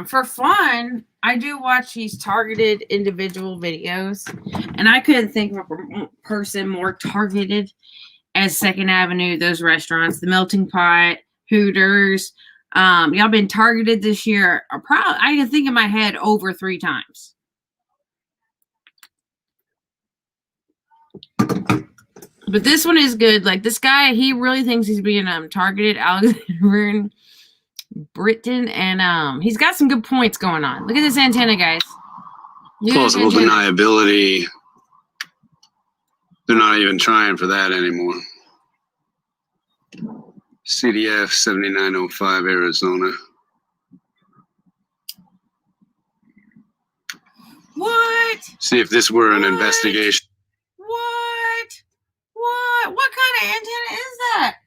For fun, I do watch these targeted individual videos, and I couldn't think of a person more targeted as Second Avenue, those restaurants, the Melting Pot, Hooters. Y'all been targeted this year. I can think in my head over 3 times. But this one is good. Like this guy, he really thinks he's being targeted. Alexander Britton, and he's got some good points going on. Look at this antenna, guys. Plausible deniability. They're not even trying for that anymore. CDF 7905 Arizona. What? See if this were an investigation. What kind of antenna is that?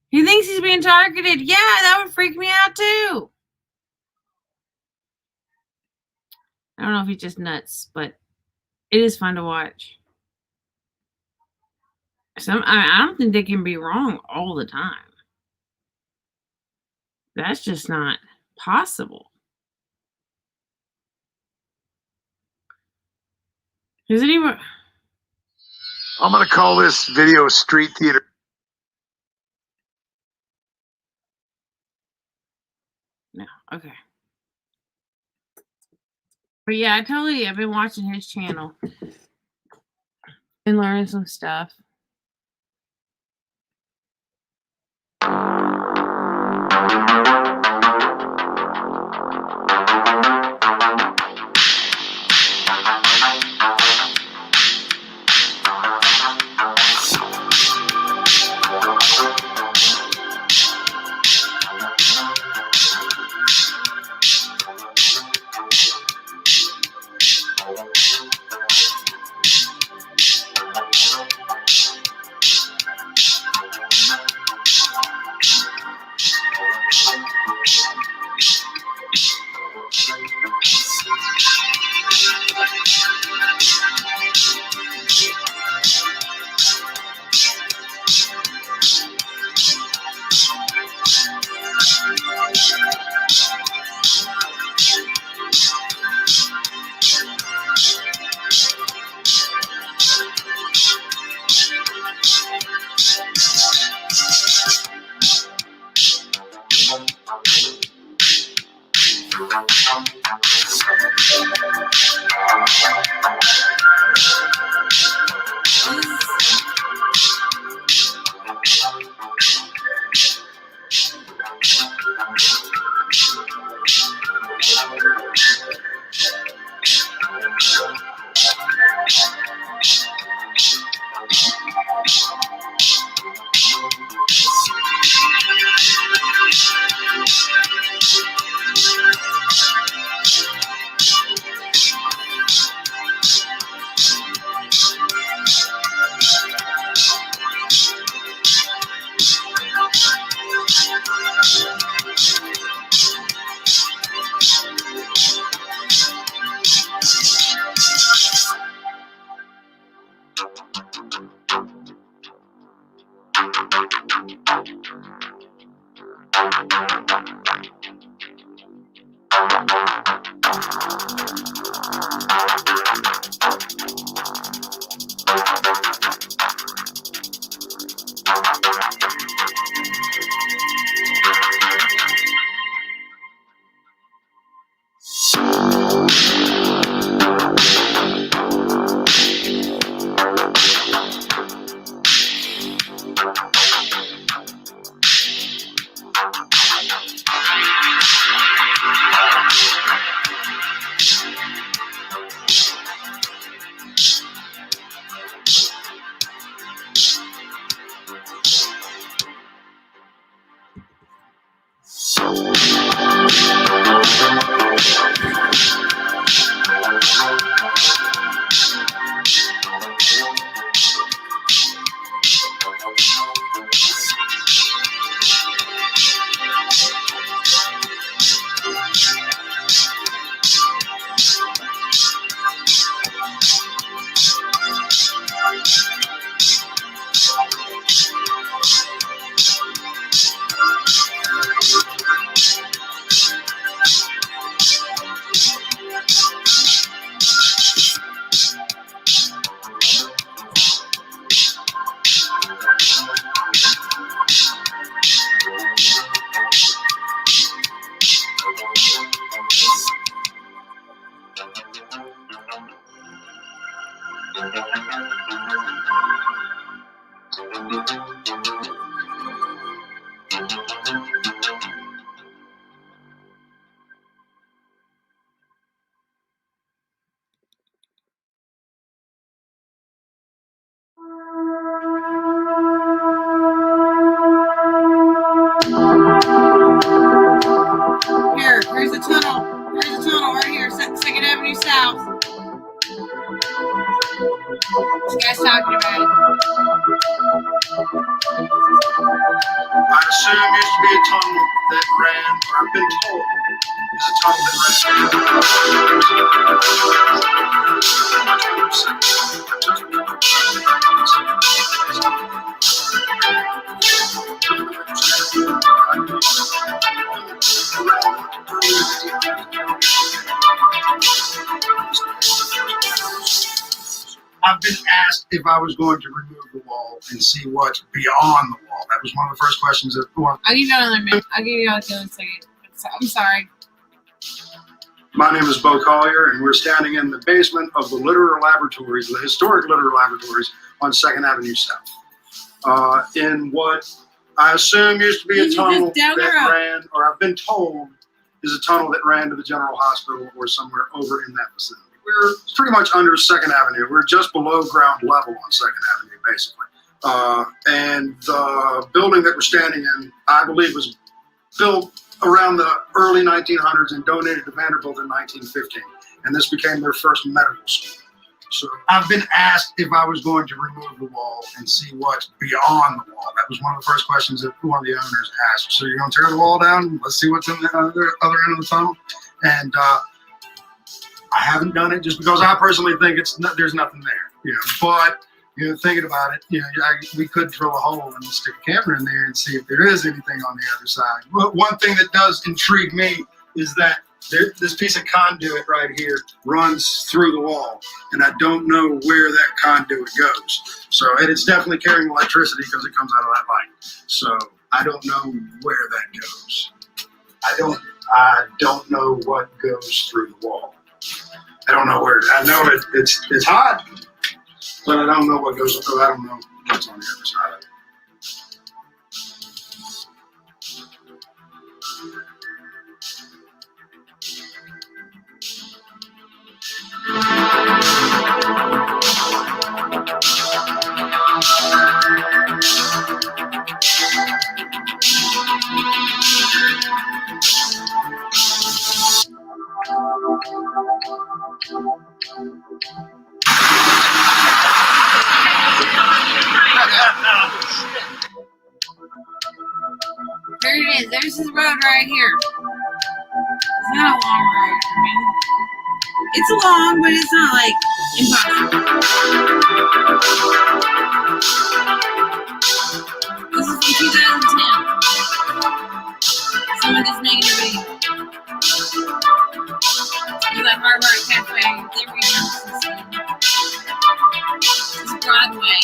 He thinks he's being targeted. Yeah, that would freak me out too. I don't know if he's just nuts, but it is fun to watch. I don't think they can be wrong all the time. That's just not possible. Is anyone? I'm going to call this video street theater. No, okay. But yeah, I've been watching his channel and learning some stuff. Here's the tunnel. Here's the tunnel right here, 2nd Avenue South. This guy's talking about it. I assume used to be a tunnel that ran, or I've been told is a tunnel that I've been asked if I was going to remove the wall and see what's beyond the wall. That was one of the first questions that. I'll give you another minute. I'll give you another second. I'm sorry. My name is Bo Collier, and we're standing in the basement of the literal laboratories, the historic literal laboratories on 2nd Avenue South. In what I assume used to be a tunnel that ran, or I've been told is a tunnel that ran to the General Hospital or somewhere over in that vicinity. We're pretty much under 2nd Avenue. We're just below ground level on 2nd Avenue, basically. And the building that we're standing in, I believe, was built around the early 1900s and donated to Vanderbilt in 1915. And this became their first medical school. So I've been asked if I was going to remove the wall and see what's beyond the wall. That was one of the first questions that one of the owners asked. So you're going to tear the wall down? Let's see what's in the other end of the tunnel. And I haven't done it just because I personally think there's nothing there. But thinking about it, we could drill a hole and stick a camera in there and see if there is anything on the other side. But one thing that does intrigue me is that this piece of conduit right here runs through the wall, and I don't know where that conduit goes. So it's definitely carrying electricity because it comes out of that light. So I don't know where that goes. I don't know what goes through the wall. I don't know where. I know it's hot, but I don't know what goes through. I don't know what's on the other side of it. There it is. There's this road right here. It's not a long road. I mean, it's long, but it's not like impossible. This is from 2010. Someone just making a video. It's like Hard Rock Cafe. It's Broadway.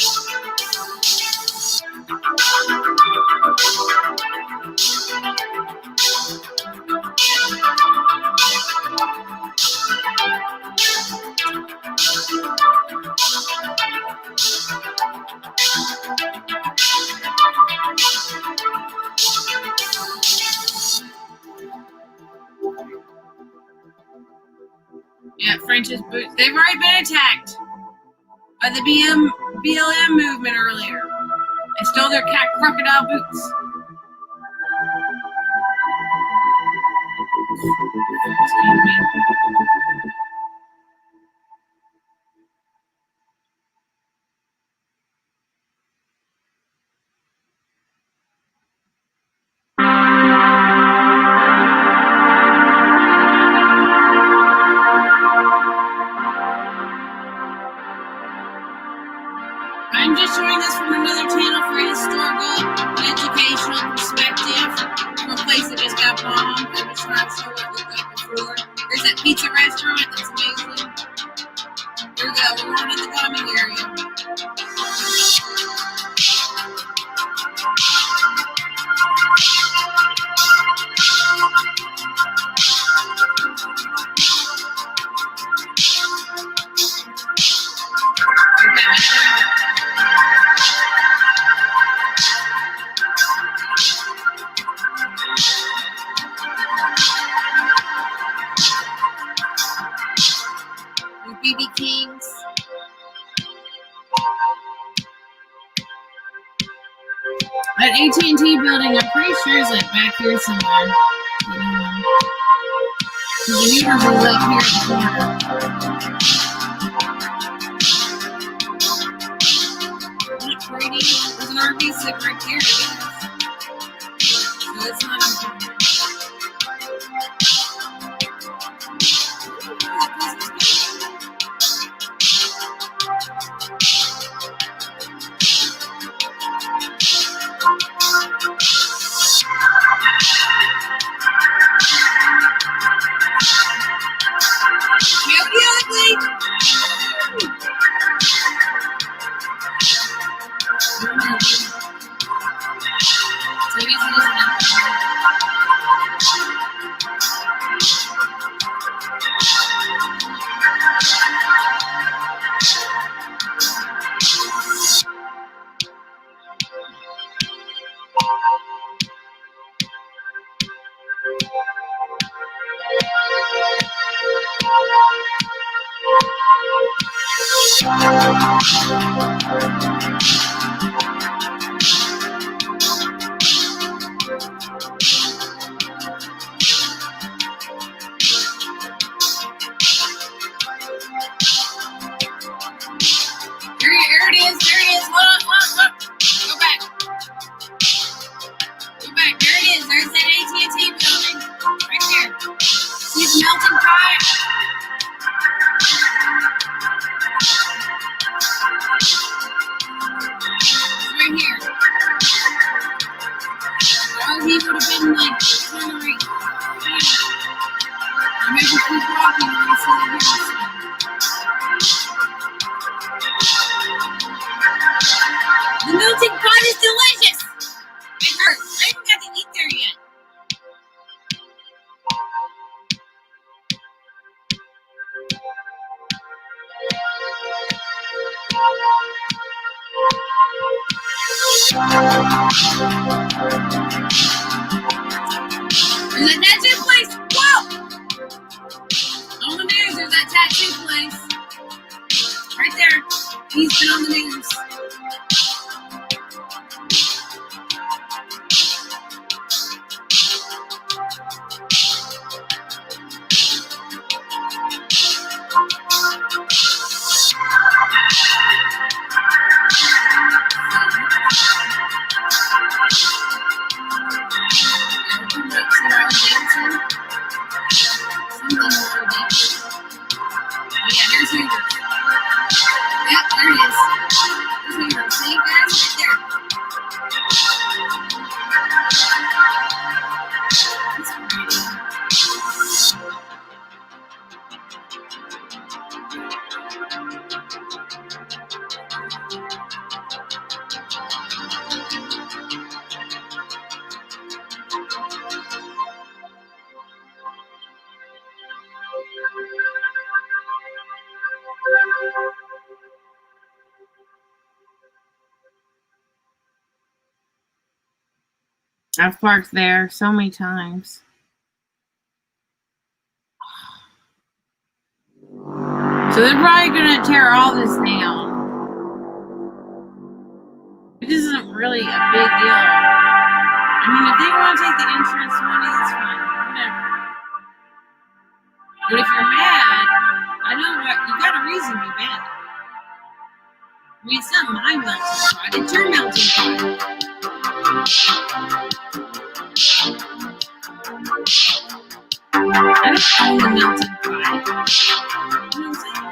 Yeah, French's boots. They've already been attacked by the BLM movement earlier. They stole their crocodile boots. Excuse me. I'm just showing this from another channel for a historical and educational perspective from a place that just got bombed. I'm just trying to show what it looked like before. There's that pizza restaurant that's amazing. Here we go, we're going in the common area. Three Kings. That AT&T building, I'm pretty sure is like back here somewhere. The neighbors are like here at the corner. Isn't it pretty? There's an RV sit right here, I guess. So it's not There it is. Hold on. Go back. There it is. There's that AT&T building. Right there. See the melting pot? Right here. Oh, he would have been like trying to reach. Maybe keep walking when we see the house. The melting pot is delicious! It hurts. I haven't got to eat there yet. There's that tattoo place! Whoa! On the news, there's that tattoo place. Right there. He's been on the news. I've parked there so many times. So they're probably going to tear all this down. It isn't really a big deal. I mean, if they want to take the insurance money, that's fine. Whatever. But if you're mad, I know what, you got a reason to be mad. I mean, it's not my melting pot, it's your melting pot. I don't own the melting pot. You know what I'm saying?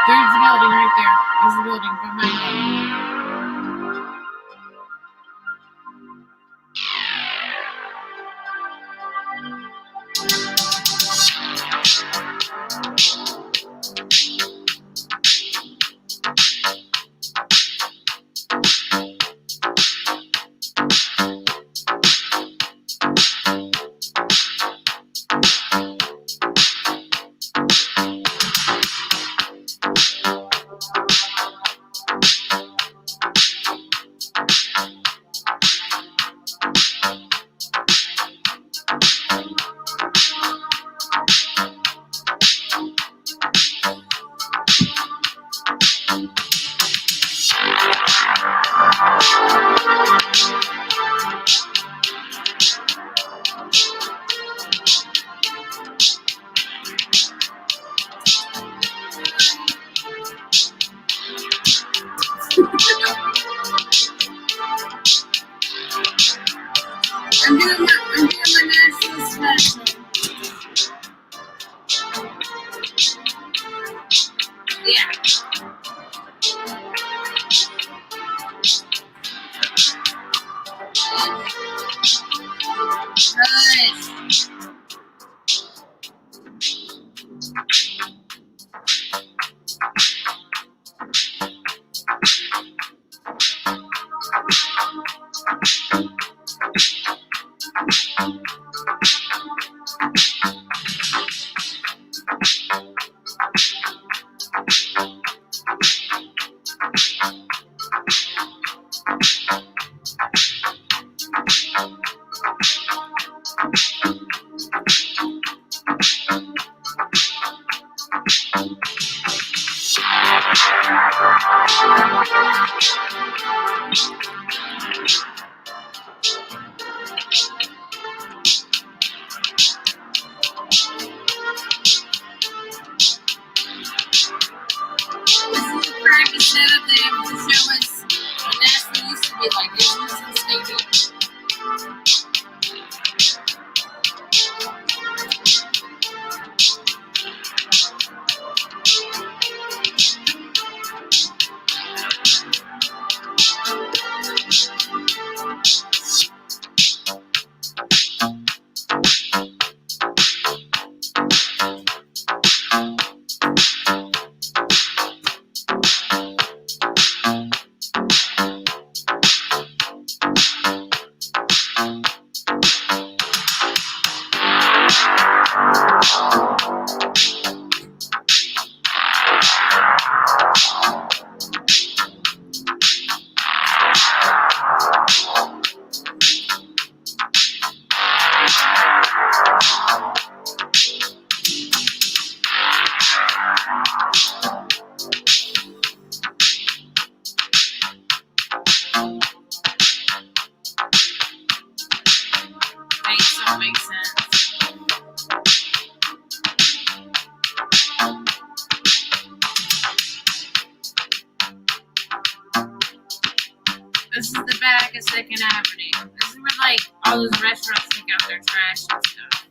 There's the building right there. There's the building behind them. I'm doing my Nashville special. Yeah. used to be like this. Makes sense. This is the back of 2nd Avenue. This is where like all those restaurants take out their trash and stuff.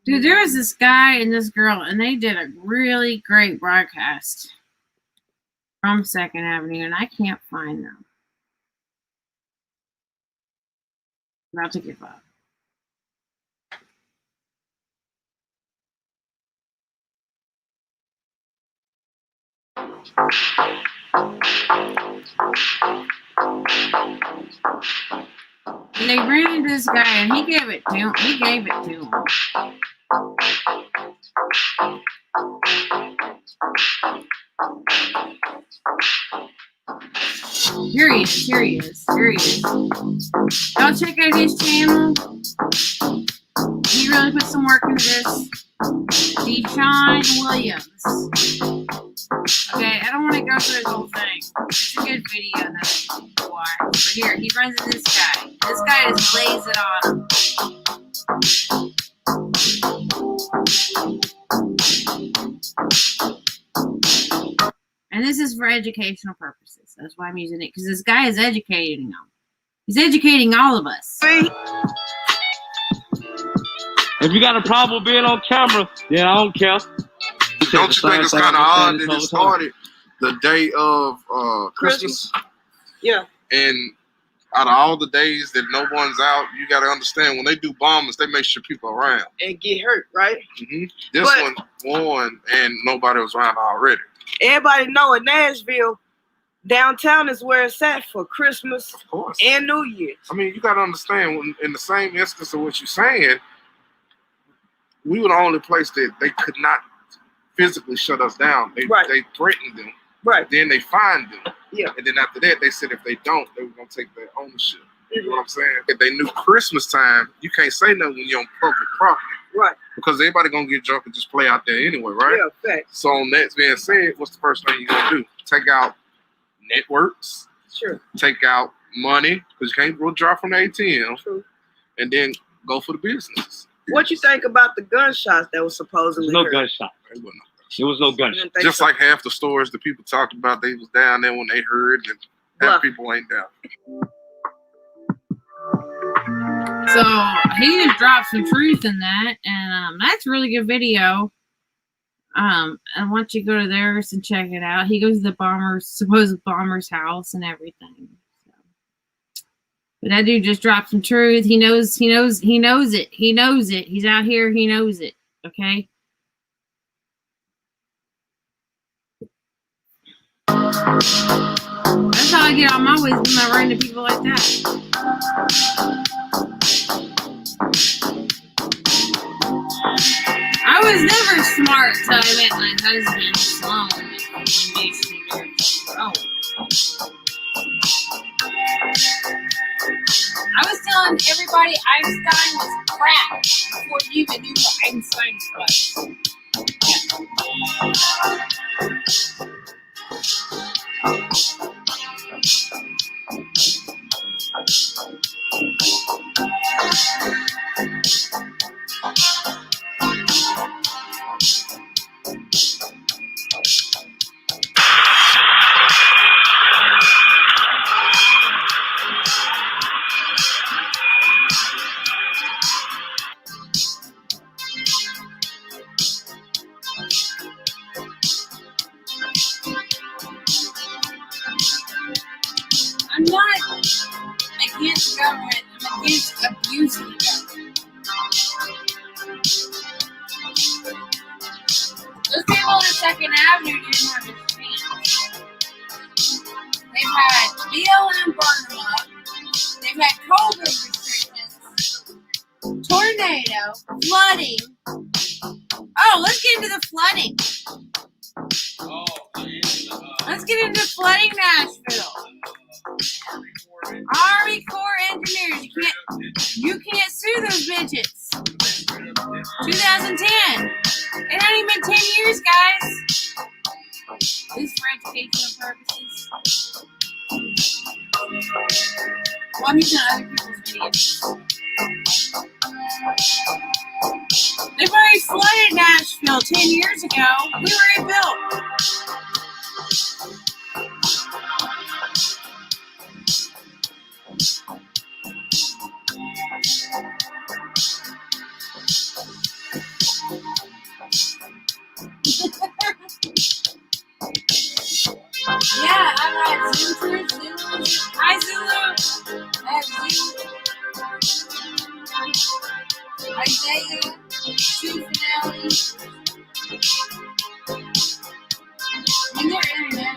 Dude, there was this guy and this girl, and they did a really great broadcast from 2nd Avenue, and I can't find them. I'm about to give up. And they ran into this guy, and he gave it to him. Here he is. Y'all check out his channel. He really put some work into this. Deshaun Williams. Okay, I don't want to go through his whole thing. It's a good video that I watch. But here, he runs into this guy. This guy just lays it on him. And this is for educational purposes. That's why I'm using it, because this guy is educating them. He's educating all of us. If you got a problem with being on camera, then I don't care. Don't you think it's kind of odd that it started the day of Christmas? Yeah. And out of all the days that no one's out, you got to understand when they do bombings, they make sure people are around. And get hurt, right? Mm-hmm. This one won, and nobody was around already. Everybody know in Nashville, downtown is where it's at for Christmas and New Year's. I mean, you got to understand, when, in the same instance of what you're saying, we were the only place that they could not physically shut us down. They threatened them. Right. Then they fined them. Yeah. And then after that, they said if they don't, they were going to take their ownership. You know what I'm saying? If they knew Christmas time, you can't say nothing when you're on public property. Right. Because everybody going to get drunk and just play out there anyway, right? Yeah, fact. So on that being said, what's the first thing you're going to do? Take out networks. Sure. Take out money, because you can't withdraw from the ATM. True. And then go for the businesses. What you think about the gunshots that was supposedly No heard? gunshot. There was no gunshot. Just like half the stories that people talked about, they was down there when they heard, and half people ain't down. So he just dropped some truth in that, and that's a really good video. I want you to go to theirs and check it out. He goes to the supposed bomber's house and everything. So. But that dude just dropped some truth. He knows it. He knows it. He's out here. He knows it. Okay. That's how I get on my ways when I run into people like that. I was never smart till I met my husband, Sloan. I was telling everybody Einstein was crap before you even knew what Einstein was. I'm not against government. I'm against abusing government. Those people on Second Avenue didn't have a chance. They've had BLM burn them up. They've had COVID restrictions, tornado, flooding. Oh, let's get into the flooding. Let's get into flooding Nashville. Army Corps engineers. You can't sue those bitches. 2010. It hasn't even been 10 years, guys. This is for educational purposes. Well, I'm using other people's videos. They've already flooded Nashville 10 years ago. We were rebuilt. Yeah, I've had Zulu. Hi, Zulu. I have Zulu. Isaiah. Sue Fidelity. And they're in now.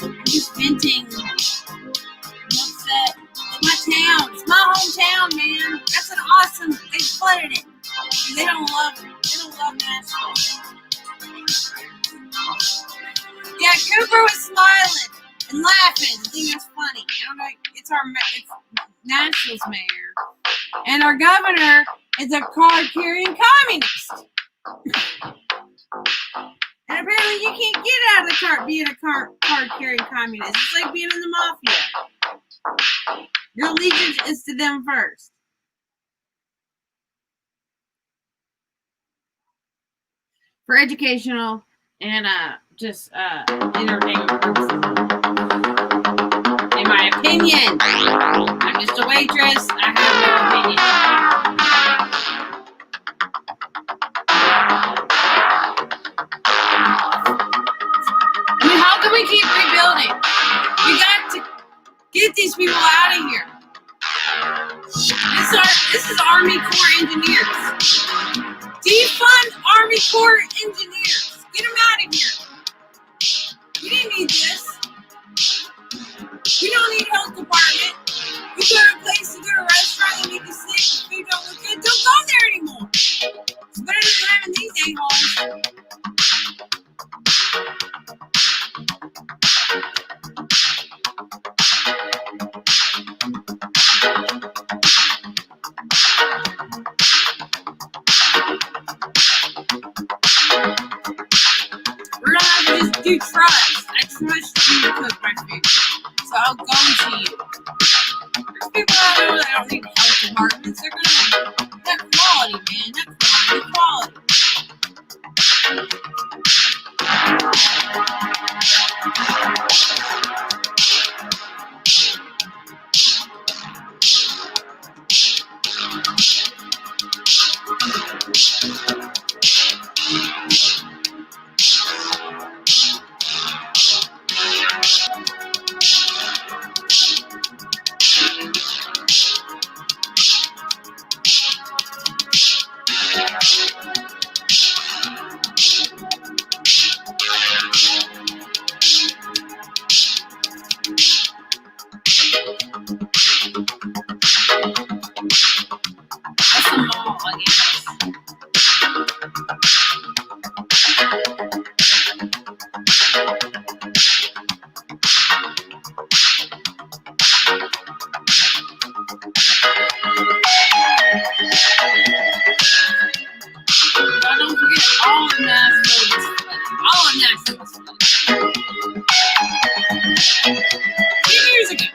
I'm just venting. I'm upset. It's my town. It's my hometown, man. That's an awesome. They flooded it. They don't love it. They don't love Nashville. Yeah, Cooper was smiling and laughing. I think that's funny. I don't know. It's Nashville's mayor, and our governor is a card-carrying communist. And apparently you can't get out of the cart being a card-carrying communist. It's like being in the mafia. Your allegiance is to them first. For educational and just entertainment purposes. In my opinion. I'm just a waitress. I have no opinion. I mean, how can we keep rebuilding? We got to get these people out of here. This is Army Corps engineers. Defund Army Corps engineers. Get them out of here. We didn't need this. We don't need health department. We go to a place to go to a restaurant and make a steak. The food don't look good. Don't go there anymore. It's better than having these a-holes. We're gonna have to just do trust. I trust you to cook my food. So I'll go to you. There's people out there that don't need health departments. They're gonna that quality, man. That quality. Don't forget, all of Nashville was flooded. All of Nashville was flooded. 10 years ago.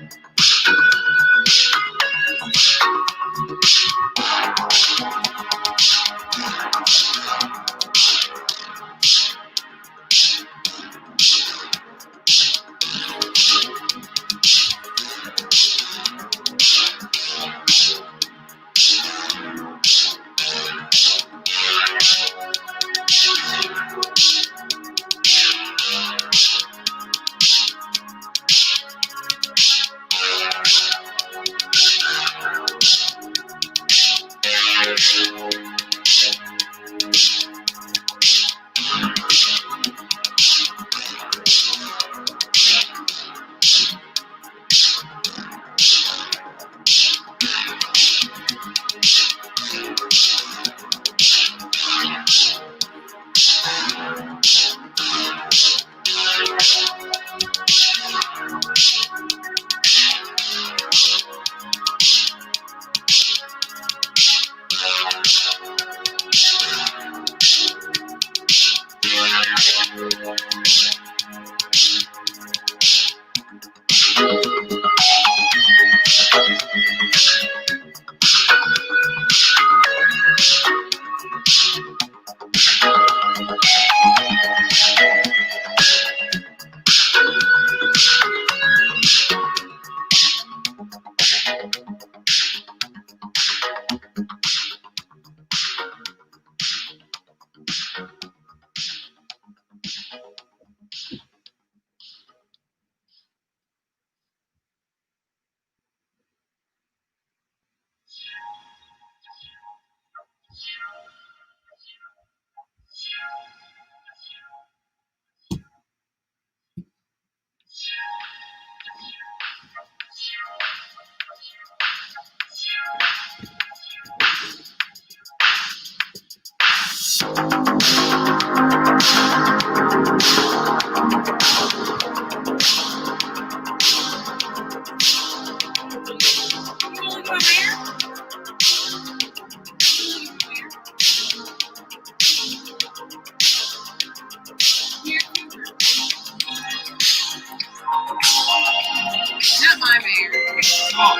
Not my mayor. Oh.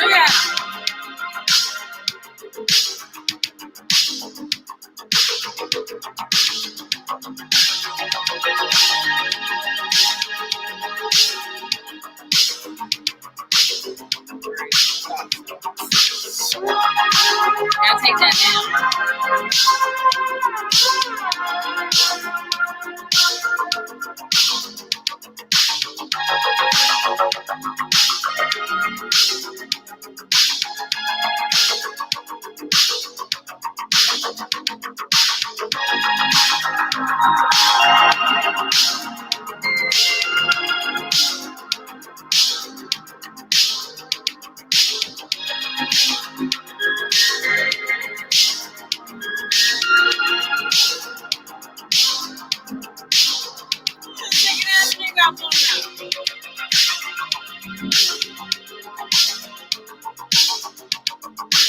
Yeah. Gotta take that down.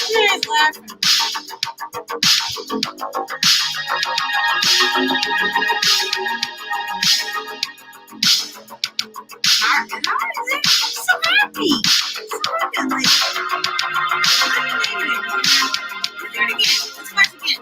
He's laughing. How is it so happy? Do it again. Let's watch again.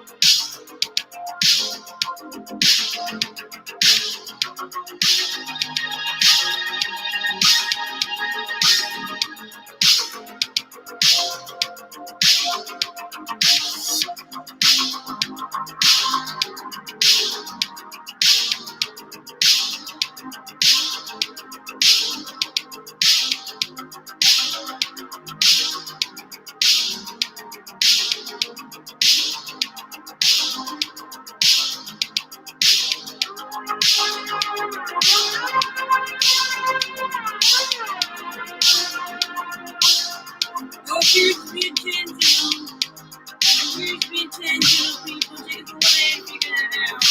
here's the attention. Here's the attention, people. Just go ahead and figure it out.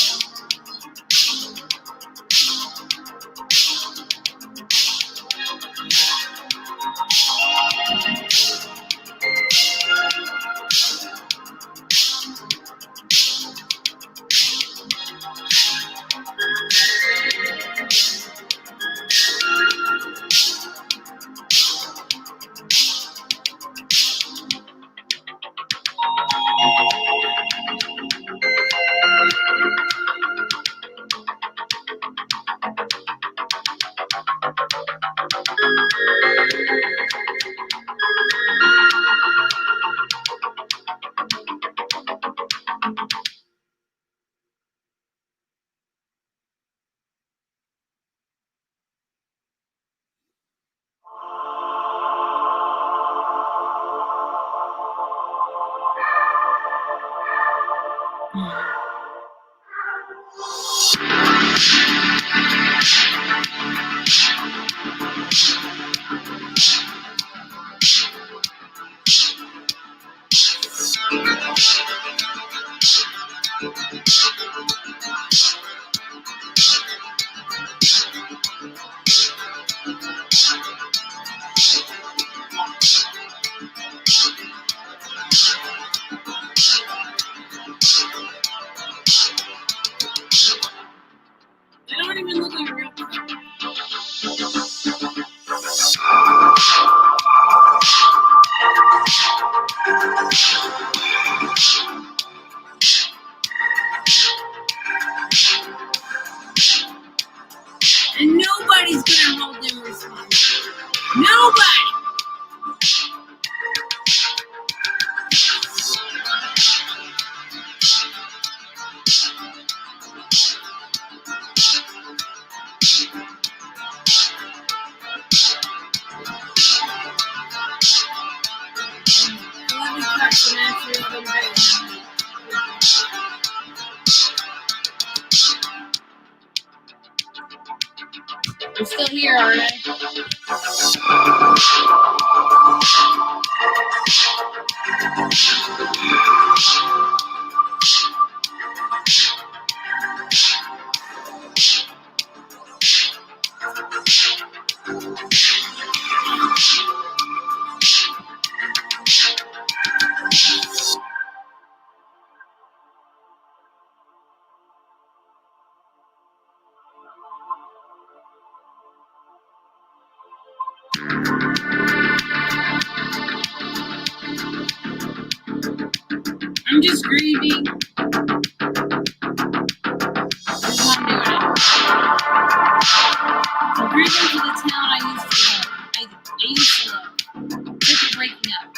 They don't even look like real people. And nobody's gonna hold them responsible. Nobody! They're still here, are they? I'm just grieving. That's why I'm doing it. I'm grieving for the town I used to love. I used to love. People breaking up.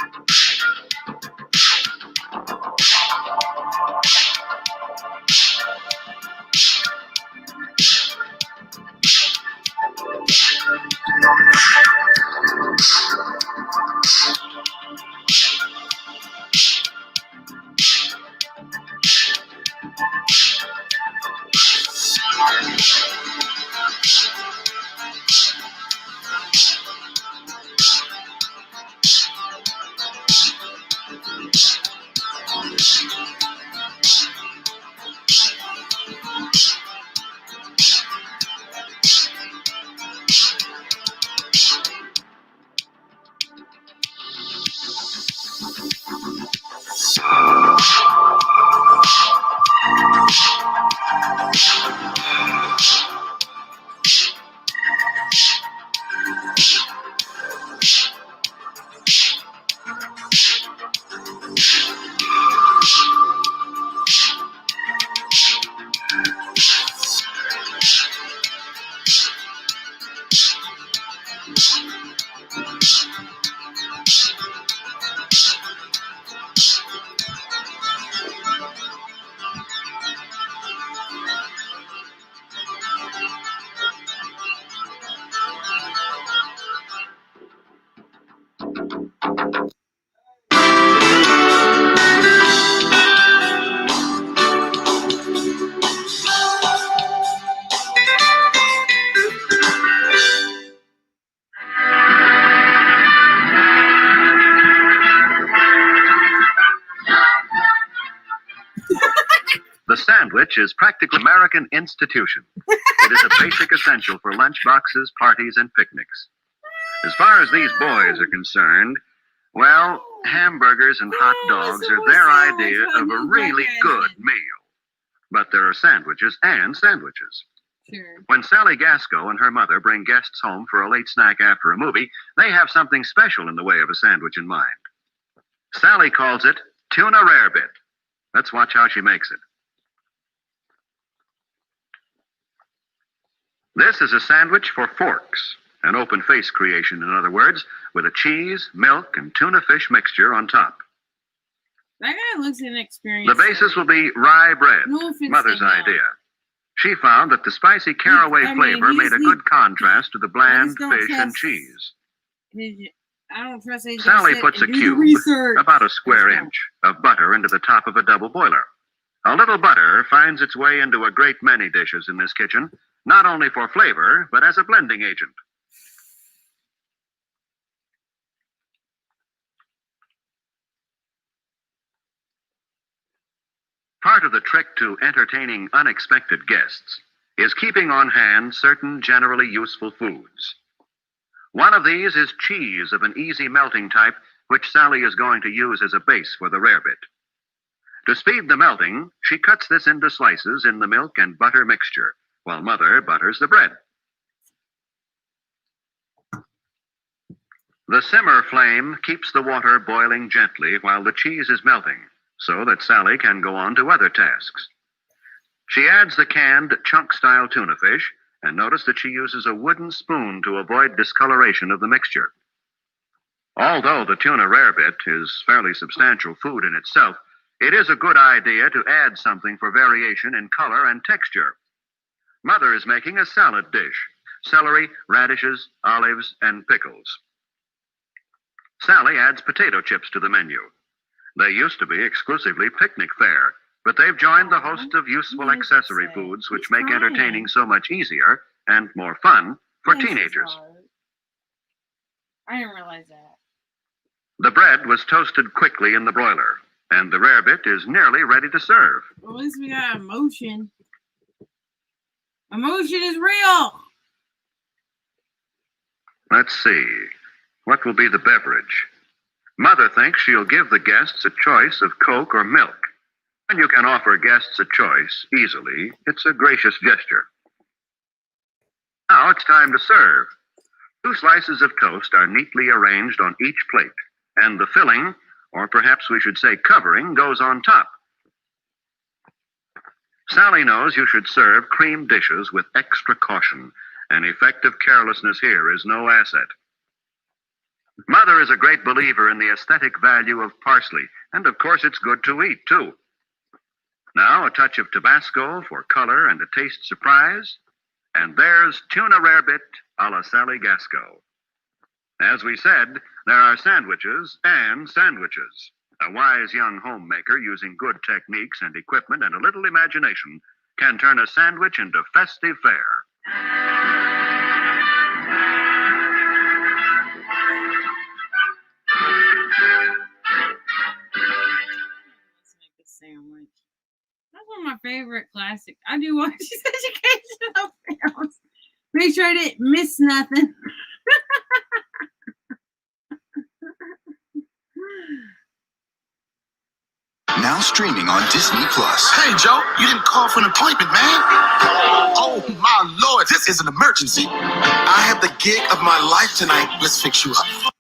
sandwich is practically an American institution. It is a basic essential for lunch boxes, parties, and picnics. As far as these boys are concerned, well, hamburgers and hot dogs are their idea of a really good meal. But there are sandwiches and sandwiches. Sure. When Sally Gasco and her mother bring guests home for a late snack after a movie, they have something special in the way of a sandwich in mind. Sally calls it tuna rarebit. Let's watch how she makes it. This is a sandwich for forks, an open-face creation, in other words, with a cheese, milk, and tuna fish mixture on top. That guy looks inexperienced. The basis will be rye bread, No offense Mother's to him. idea. She found that the spicy caraway flavor made a good contrast to the bland fish and cheese. I don't trust anything. Sally puts a cube, about a square inch, of butter into the top of a double boiler. A little butter finds its way into a great many dishes in this kitchen, not only for flavor, but as a blending agent. Part of the trick to entertaining unexpected guests is keeping on hand certain generally useful foods. One of these is cheese of an easy melting type, which Sally is going to use as a base for the rarebit. To speed the melting, she cuts this into slices in the milk and butter mixture, while Mother butters the bread. The simmer flame keeps the water boiling gently while the cheese is melting, so that Sally can go on to other tasks. She adds the canned chunk-style tuna fish, and notice that she uses a wooden spoon to avoid discoloration of the mixture. Although the tuna rarebit is fairly substantial food in itself, it is a good idea to add something for variation in color and texture. Mother is making a salad dish: celery, radishes, olives, and pickles. Sally adds potato chips to the menu. They used to be exclusively picnic fare, but they've joined the host of useful accessory foods which make entertaining so much easier and more fun for teenagers. I didn't realize that. The bread was toasted quickly in the broiler, and the rarebit is nearly ready to serve. Well, at least we got emotion. Emotion is real. Let's see. What will be the beverage? Mother thinks she'll give the guests a choice of Coke or milk. When you can offer guests a choice easily, it's a gracious gesture. Now it's time to serve. 2 slices of toast are neatly arranged on each plate, and the filling, or perhaps we should say covering, goes on top. Sally knows you should serve cream dishes with extra caution. An effective carelessness here is no asset. Mother is a great believer in the aesthetic value of parsley, and of course it's good to eat, too. Now a touch of Tabasco for color and a taste surprise, and there's tuna rarebit a la Sally Gasco. As we said, there are sandwiches and sandwiches. A wise young homemaker using good techniques and equipment and a little imagination can turn a sandwich into festive fare. Sandwich. That's one of my favorite classics. I do watch these educational films. Make sure I didn't miss nothing. Now streaming on Disney Plus. Hey, Joe, you didn't call for an appointment, man. Oh, my Lord, this is an emergency. I have the gig of my life tonight. Let's fix you up.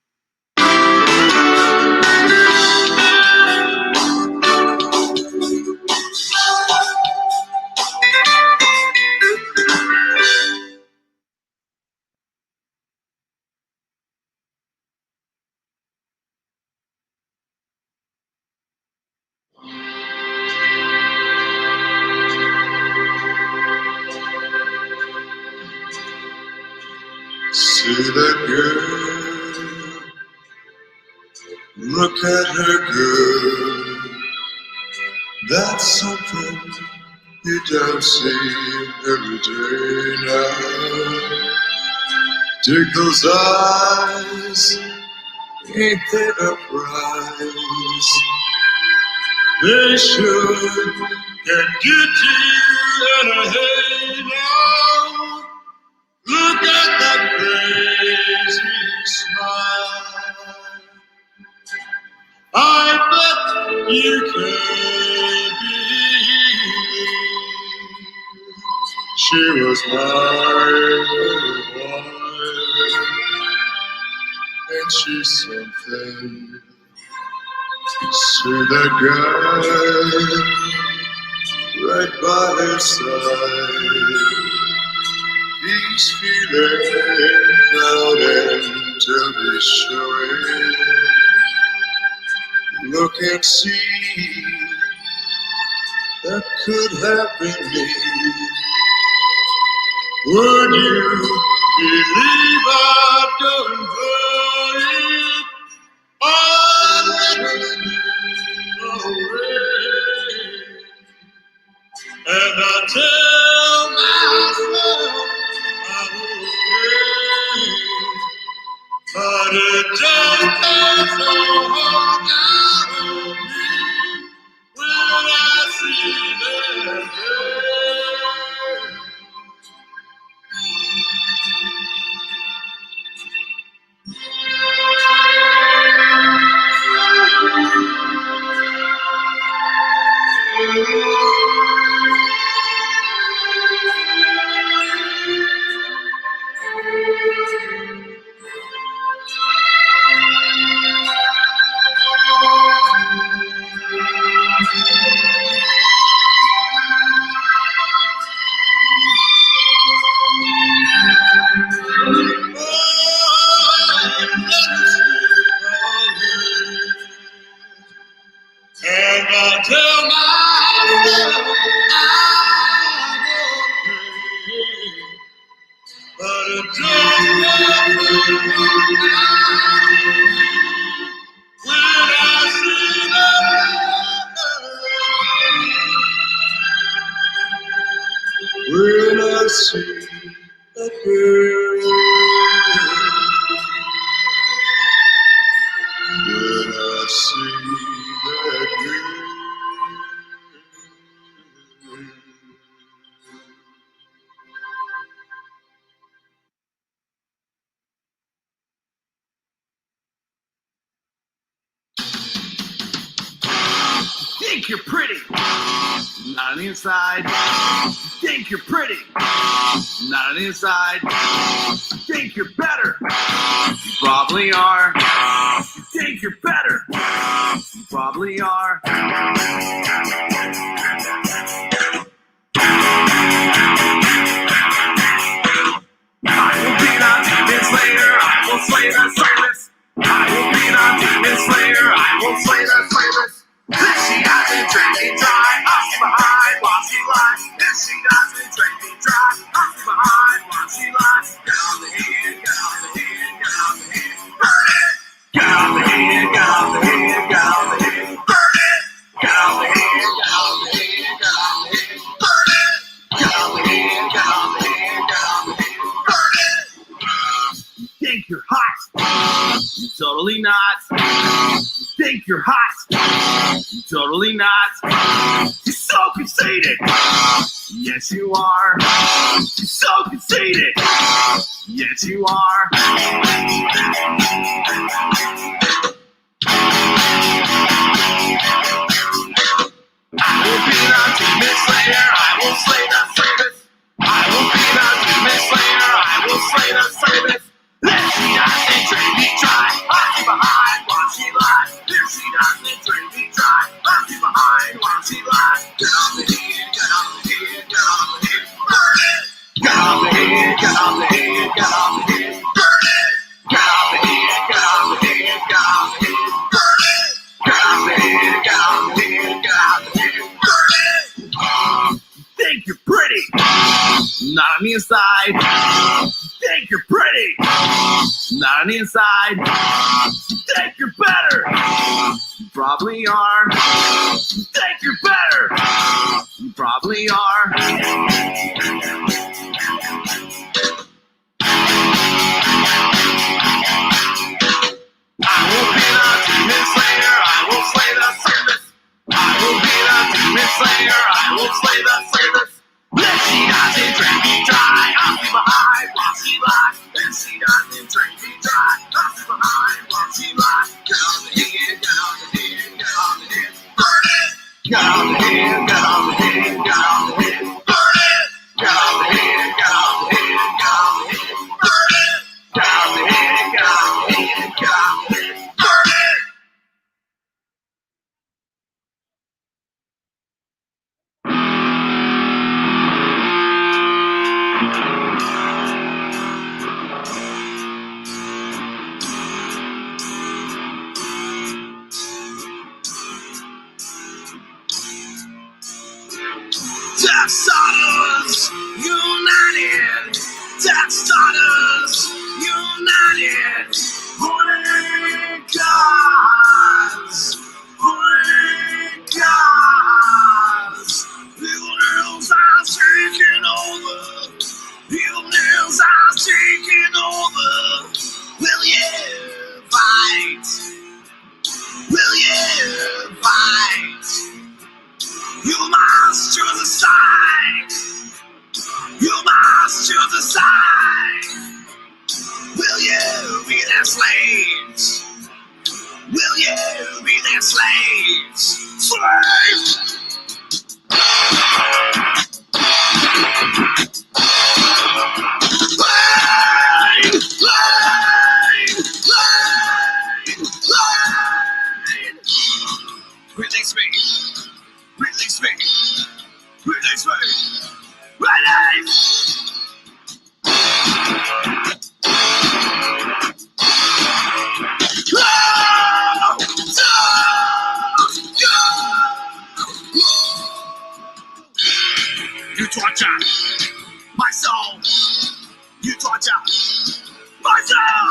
See that girl, look at her good. That's something you don't see every day now. Take those eyes, ain't they a prize? They should get you in a halo. Look at that crazy smile. I bet you can believe she was mine for a while. And she's something to that guy right by her side. These feelings out into the showing. Look and see, that could have been me. Would you believe I've done it? And I tell myself I'm okay, but it just got so hard out of me when I see that girl. And I tell myself I'm okay, but it just doesn't when I see that, when I see that girl, when I see that girl. Think you're pretty, not on the inside. You think you're pretty, not on the inside. You think you're better, you probably are. You think you're better, you probably are. I will beat on Demon Slayer, I will slay the Silas. I will beat on Demon Slayer, I will slay the Silas. If she doesn't drink me dry, I'll stay behind while she lies. If she doesn't drink me dry, I'll stay behind while she lies. Get on the head, get on the head, get on the head, burn it! Get on the head, get on the head, get on the head, burn it! Get on the head, get on the head, get on the head, burn it! Get on the head, get on the head, get on the head, burn it! You think you're hot, you're totally not. You think you're hot, you're totally not. You're so conceited, yes you are. You're so conceited, yes you are. I will beat on Demon Slayer, I will slay the Sabbath. I will beat on Demon Slayer, I will slay the Sabbath. If she doesn't drink me dry, I'll be behind while she lies. If she doesn't drink me dry, I'll be behind while she lies. Get on the head, get on the head, get on the head, burn it! Get on the head, get on the head, get on the head, burn it! Get on the head, get on the head, get on the head, burn it! Get on the head, get on the head, get on the head, burn it! You think you're pretty, not on the inside. You think you're pretty, not on the inside. You think you're better, you probably are. You think you're better, you probably are. I will beat on Demon Slayer, I will slay the Sabbath. I will Death Starters United. Death Starters United. Holy gods. Holy gods. Buildings are taking over. Buildings are taking over. Will you fight? Will you fight? You must choose a side. You must choose a side. Will you be their slaves? Will you be their slaves? Slaves! Line! Line! Line! Line! Release me! Release me! Release me! Release! Go! You torture my soul. You torture my soul.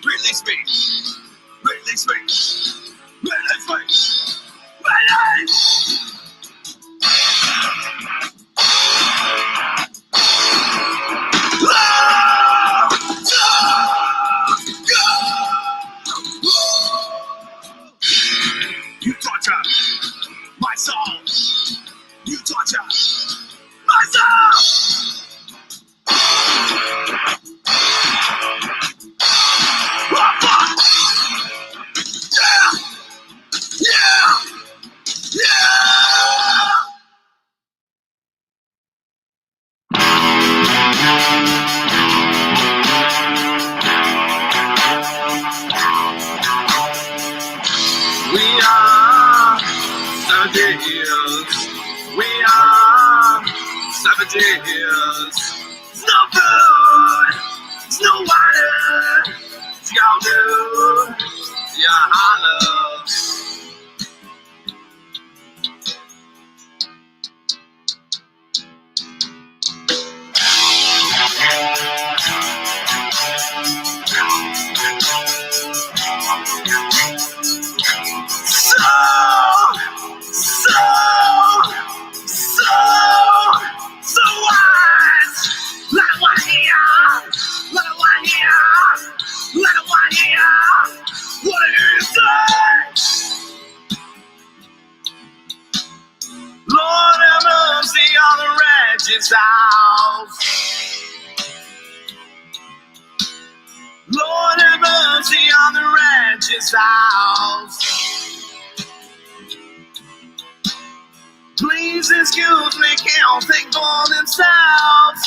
Release me. Release me. Release me. Release. You torture my soul. You torture my soul. We are savages. We are savages. It's no food. It's no water. It's y'all do. Yeah, I love. So wise. Let it one here. Let it one here. Let it one here. What do you say? Lord have mercy on the wretched house. Lord have mercy on the wretched house. Please excuse me, can't think for themselves.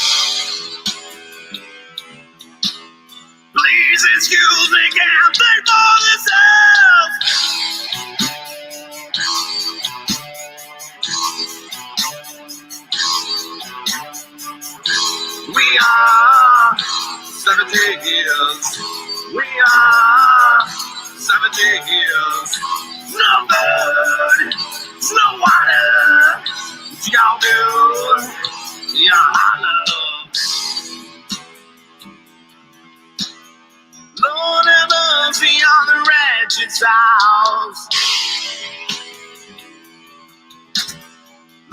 Please excuse me, can't think for themselves. We are savages. We are savages. No food. No water, y'all do, y'all love. Lord have mercy on the wretched house.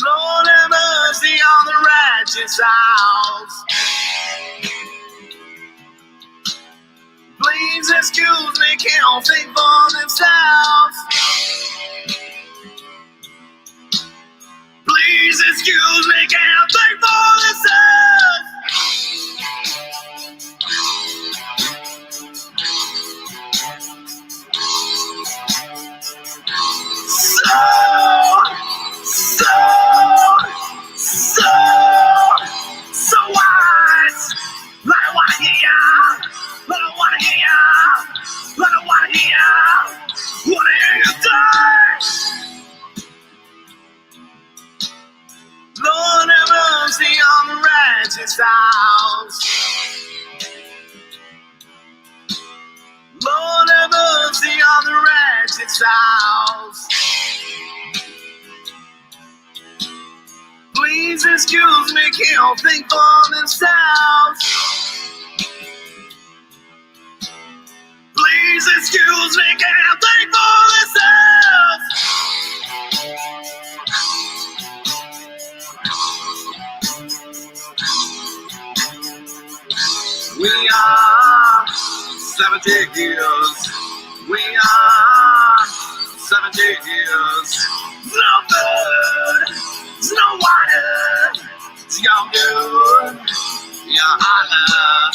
Lord have mercy on the wretched house. Please excuse me, can't think for themselves. Please excuse me, can't think for themselves. So wise. Let it want to hear. Let it want to hear. Let it want to hear. What do you Please excuse me, can't think for themselves. Please excuse me, can't think for themselves. We are 70 years. We are 70 years. No food, no water. It's your good, your honor.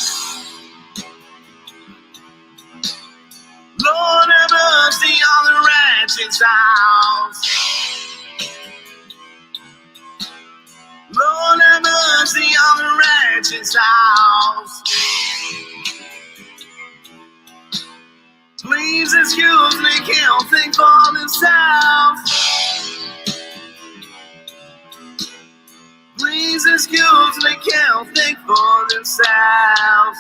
Lord have mercy on the wretched house. Lord have mercy on the wretched house. Please excuse me, can't think for themselves. Please excuse me, can't think for themselves.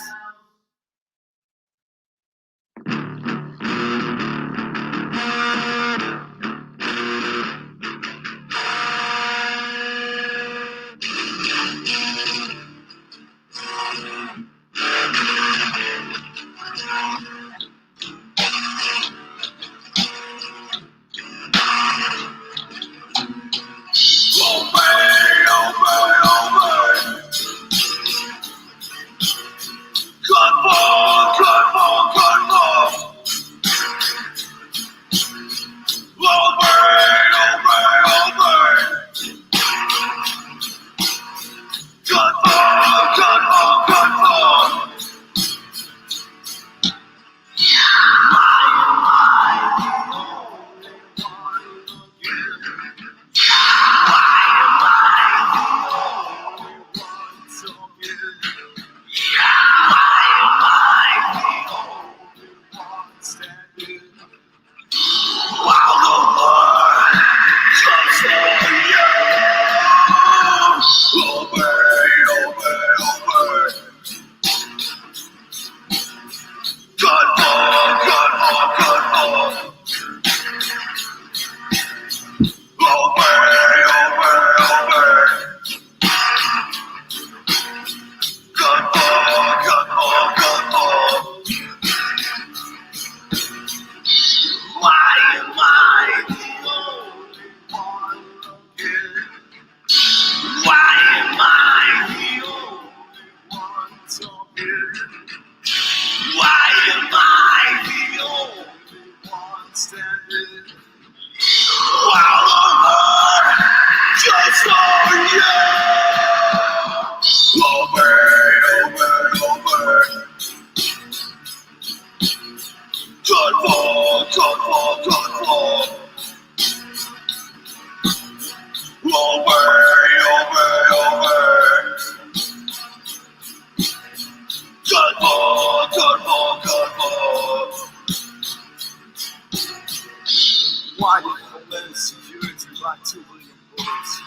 Why did Homeland Security write to William Bullets?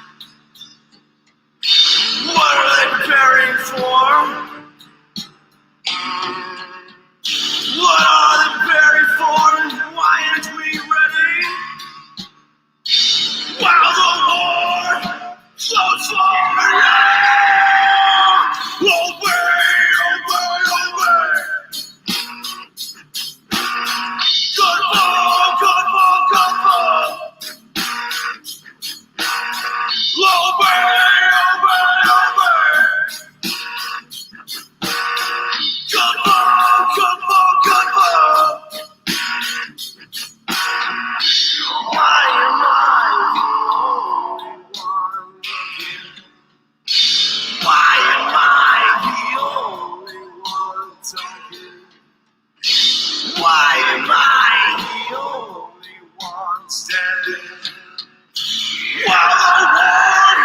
What are they preparing for? What are they preparing for? And why aren't we ready? While the war goes on, over, over, over. Good ball, good ball, good ball. Over, over, over. Good ball, good ball, good ball. Why am I the only one looking? Why am I the only one talking? Why am I the only one standing? While the war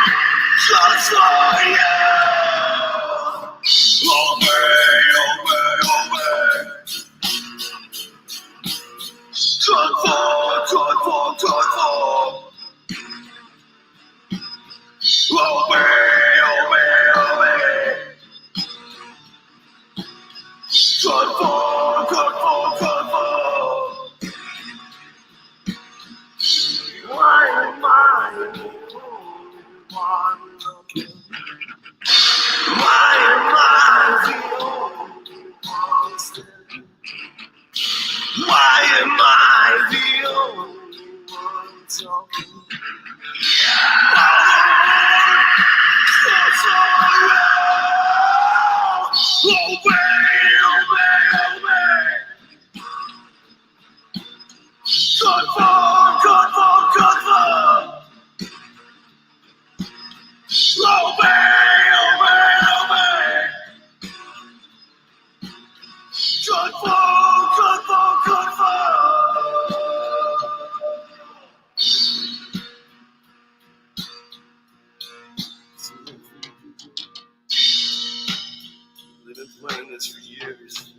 goes on, over, over, over. Good for, good for, good for. Over, over, over. Good for, good for, good for. Why am I the only one looking? We've been planning this for years.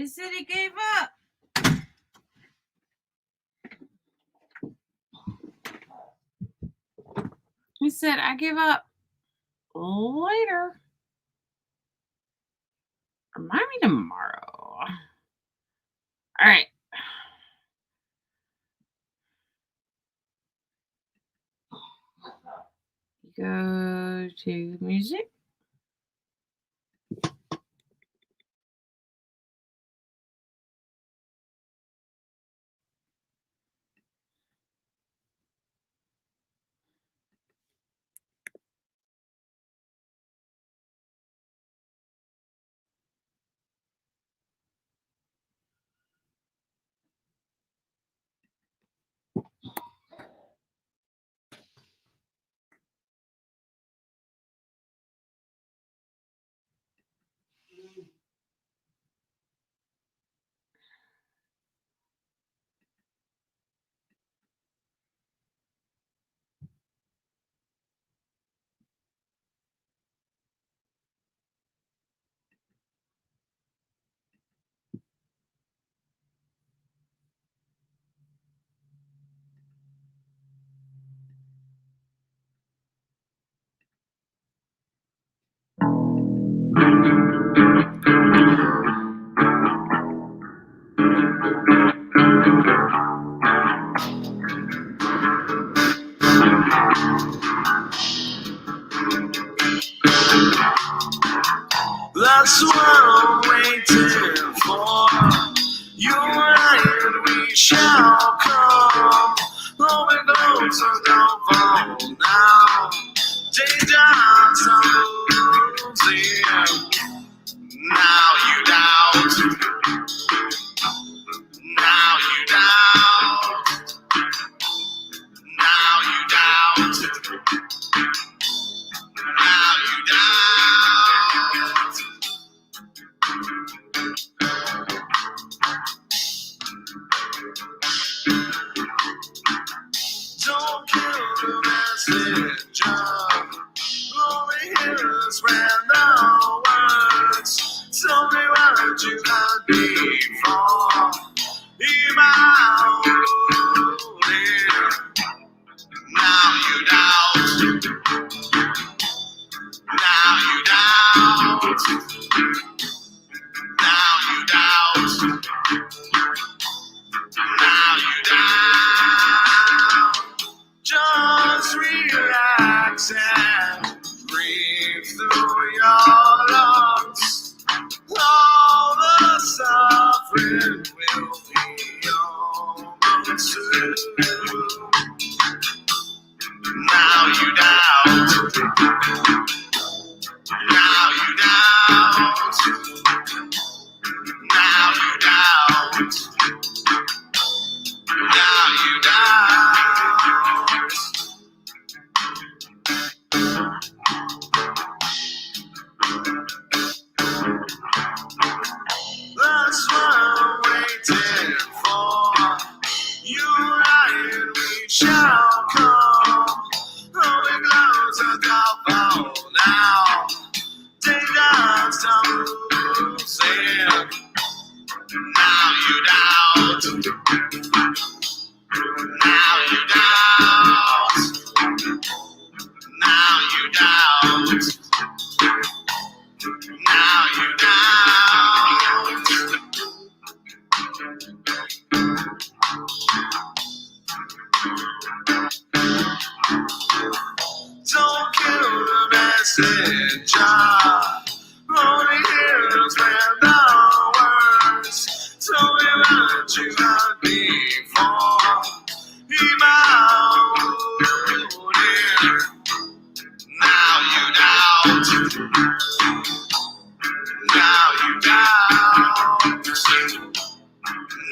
He said he gave up. He said, I give up later. Remind me tomorrow. All right. Go to music. That's what I'm waiting for. You and we shall come. Holding on to the phone now. Daytime's losing. Now you doubt. Now you doubt. Now you doubt. Now you doubt. Don't kill the messenger. Only hears random words. Tell me what you had before. Email. Now you doubt. Now you doubt. Now you doubt. Now you doubt. Just relax and breathe through your lungs. All the suffering will be over soon. Now you doubt. Now you doubt. Now you doubt. Now you doubt. That's what I'm waiting for. You and I, we shall come. Holding close to the phone now. Take us to losing. Now you doubt. Now you doubt. Now you doubt. Now you doubt. Don't kill the messenger. Only hears random words. Tell me what you had before. Email. Now you doubt. Now you doubt.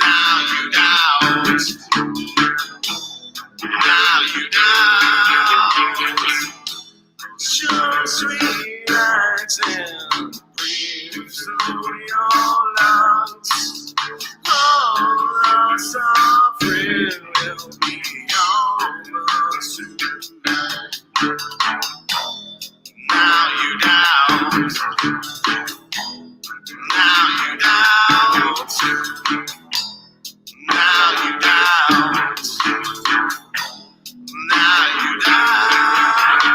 Now you doubt. Now you doubt. Just relax and breathe through your lungs. All the suffering will be over soon. Now you doubt. Now you doubt. Now you doubt. Now you doubt.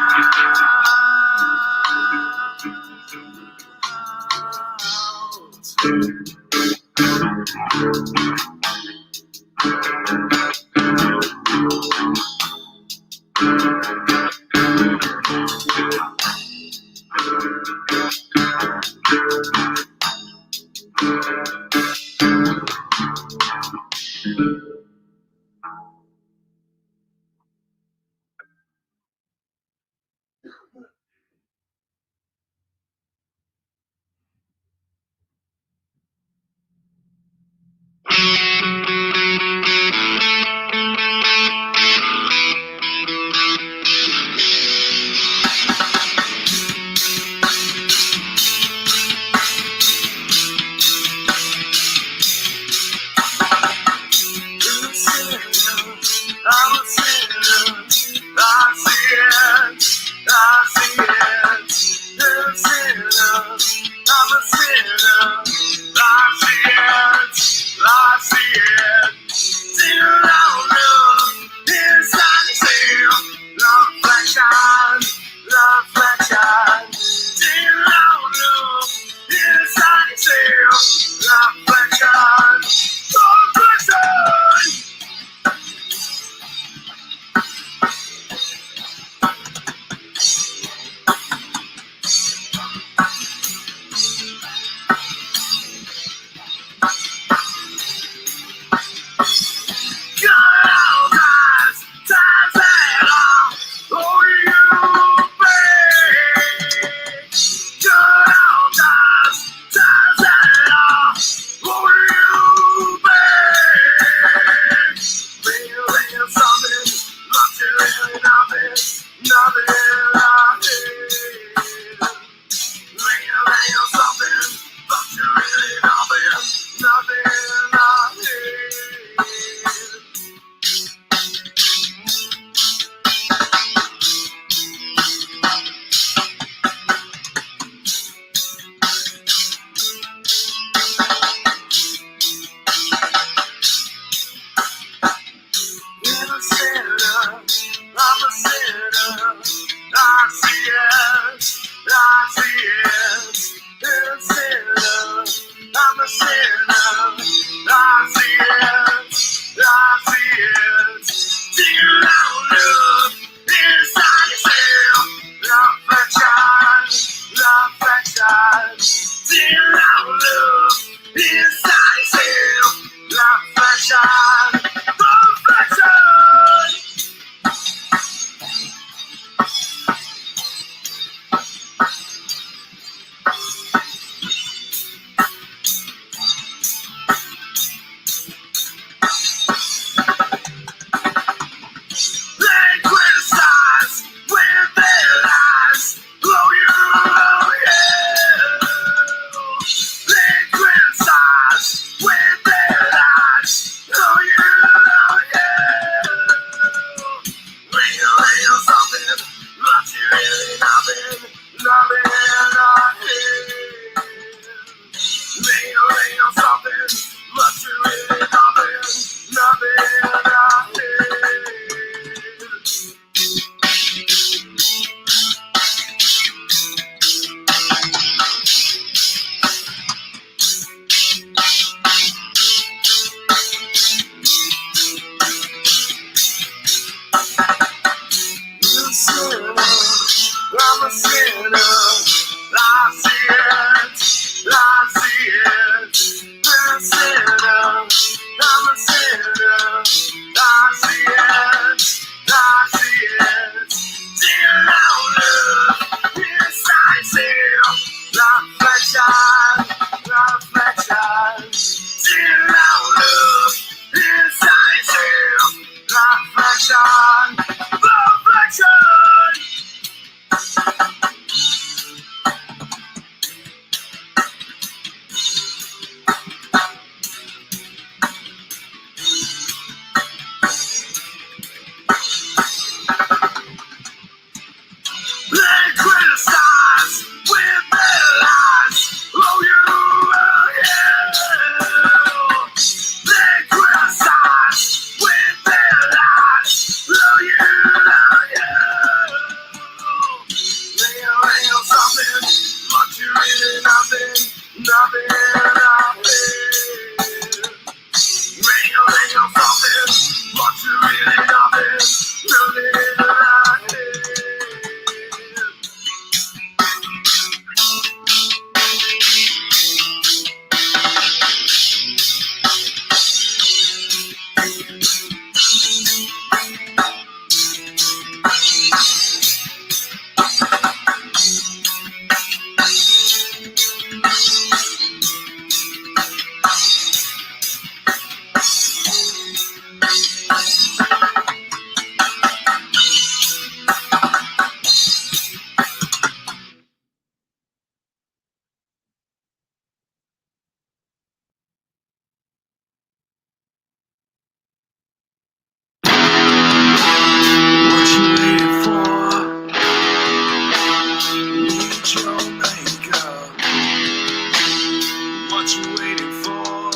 What you waiting for?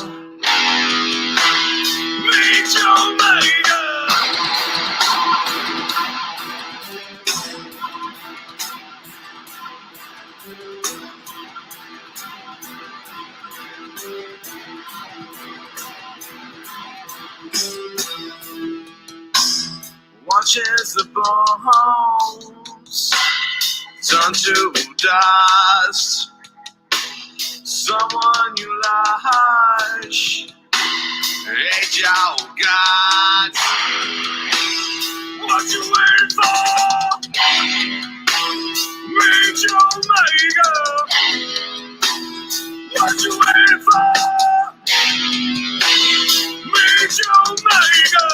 Meet your maker. Watch as the bones turn to dust. Someone you lost, age your gods. What you waiting for? Meet your maker. What you waiting for? Meet your maker.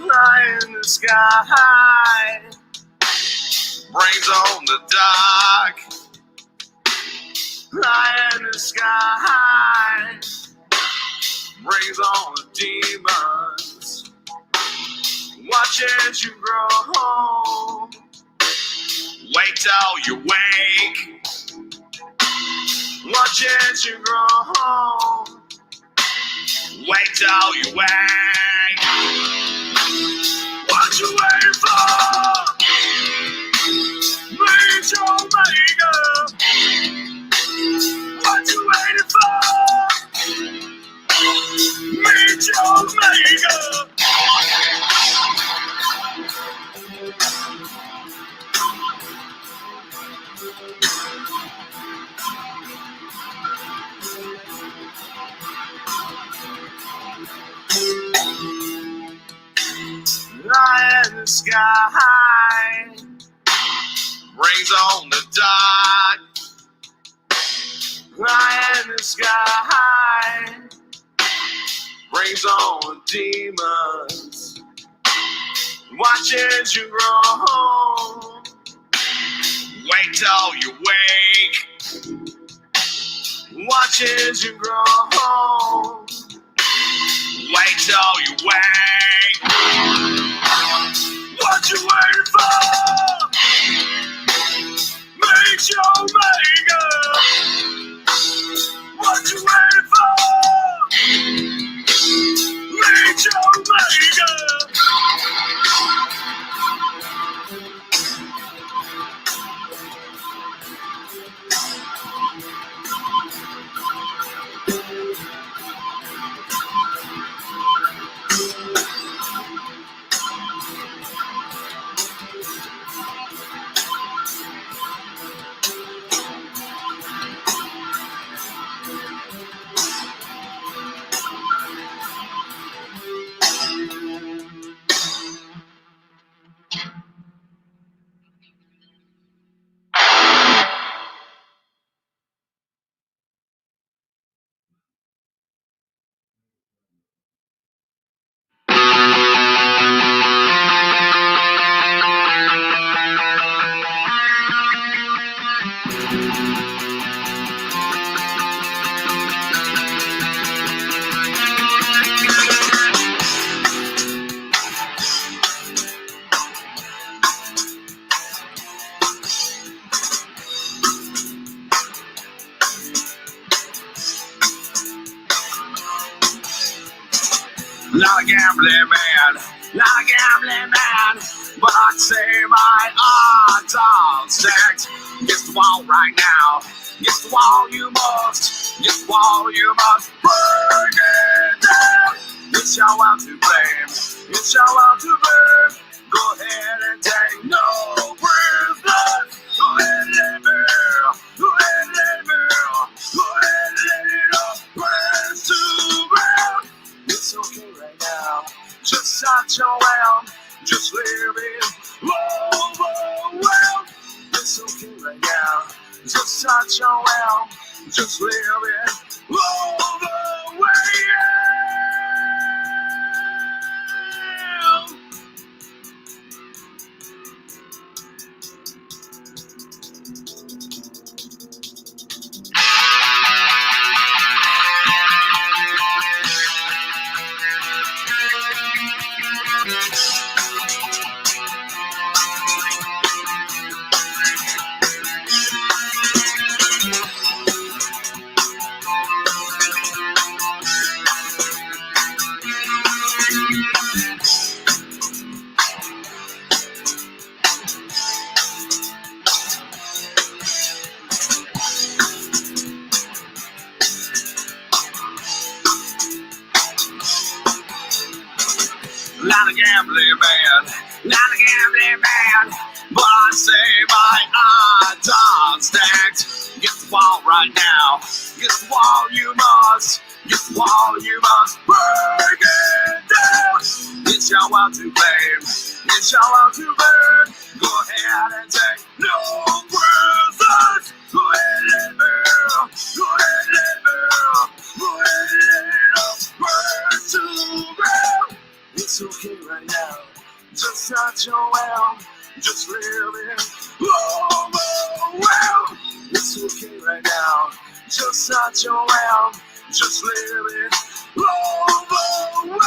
Fly in the sky, brings on the dark. Fly in the sky, brings on the demons. Watch as you grow, wait till you wake. Watch as you grow, wait till you wake. What you waiting for? Meet your maker. What you waiting for? Meet your maker. Lie in the sky, brings on the dark. Lie in the sky, brings on demons. Watch as you grow, wait till you wake. Watch as you grow, wait till you wake. What you waiting for? Meet your maker. What you waiting for? Meet your maker. Not a gambling man, but I'd say my odds are stacked. Against the wall right now, against the wall you must, against the wall you must break it down. It's your will to blame, it's your will to blame. Go ahead and take no prisoners. Go ahead and let me, go ahead and let me, go ahead and let it all press to ground. It's okay right now, just shut your mouth, just live it overwhelmed. It's okay right now, just shut your mouth, just live it overwhelmed. Not a gambling man, not a gambling man. But I say my odds stacked. Against the wall right now. Against the wall you must. Against the wall you must break it down. It's your will to blame. It's your will to burn. Go ahead and take no prisoners. Go ahead and burn. Go ahead and burn. Go ahead and burn to ground. It's okay right now. Just not your will. Just living overwhelmed. It's okay right now. Just not your will. Just living overwhelmed.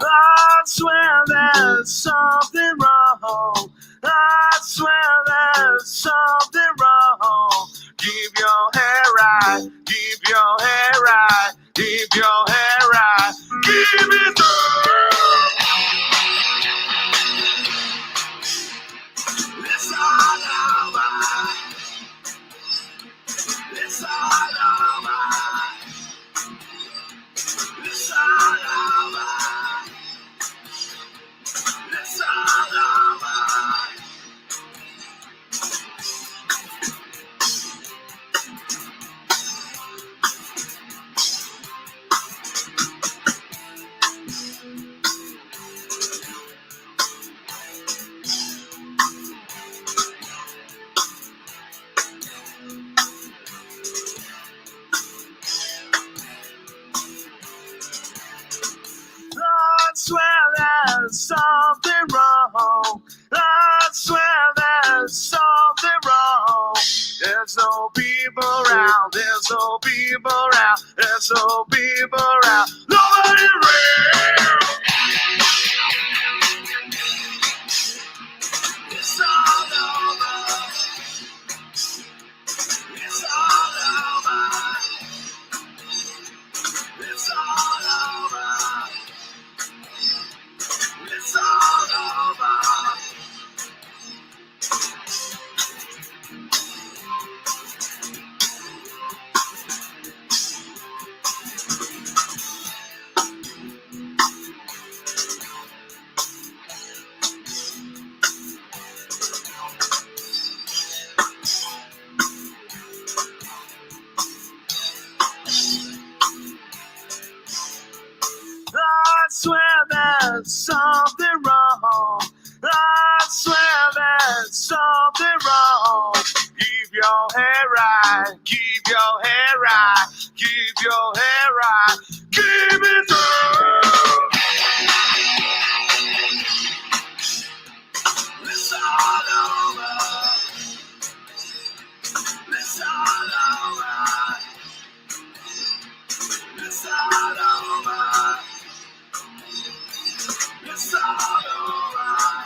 I swear there's something wrong. I swear there's something wrong. Keep your hair right. Keep your hair right. Keep your hair right. Keep it it's all over. It's all over. It's all over. It's all over. I swear there's something wrong. I swear there's something wrong. There's no people around. There's no people around. There's no people around. Nobody real. It's all over. It's all over. It's all over. It's all over. I swear there's something wrong. I swear there's something wrong. Keep your hair right. Keep your hair right. Keep your hair right. Keep it up. It's all over. It's all over. It's all over. It's all over.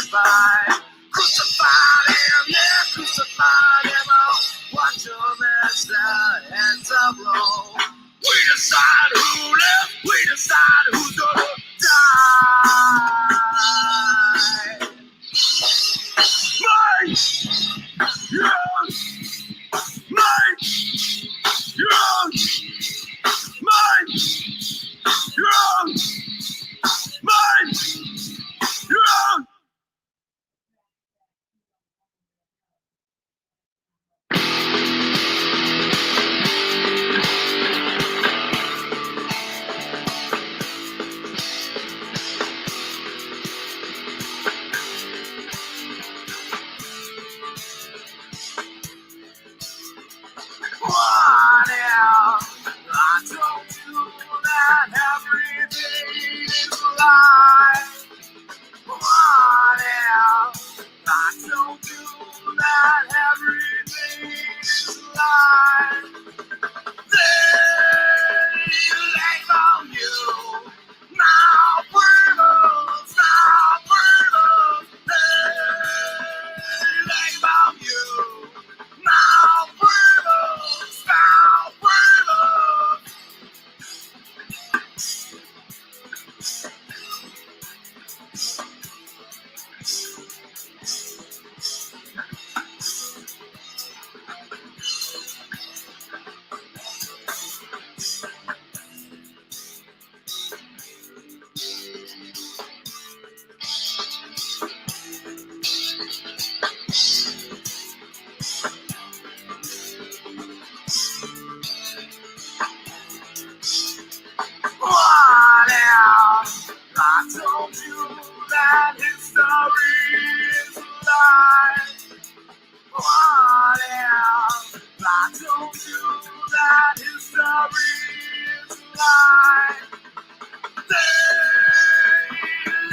crucified. Crucified him, yeah, crucified him. Oh, watch him as the heads are blown. We decide who lives, we decide who's gonna die. Mike! Young! Mike! Young! Mike! Young! Mike! Young! What if I told you that everything is a lie? What if I told you that everything is a lie? They label you now criminals, now criminals. They label you now criminals, now criminals. What if I told you that history is a lie? What if I told you that history is a lie? They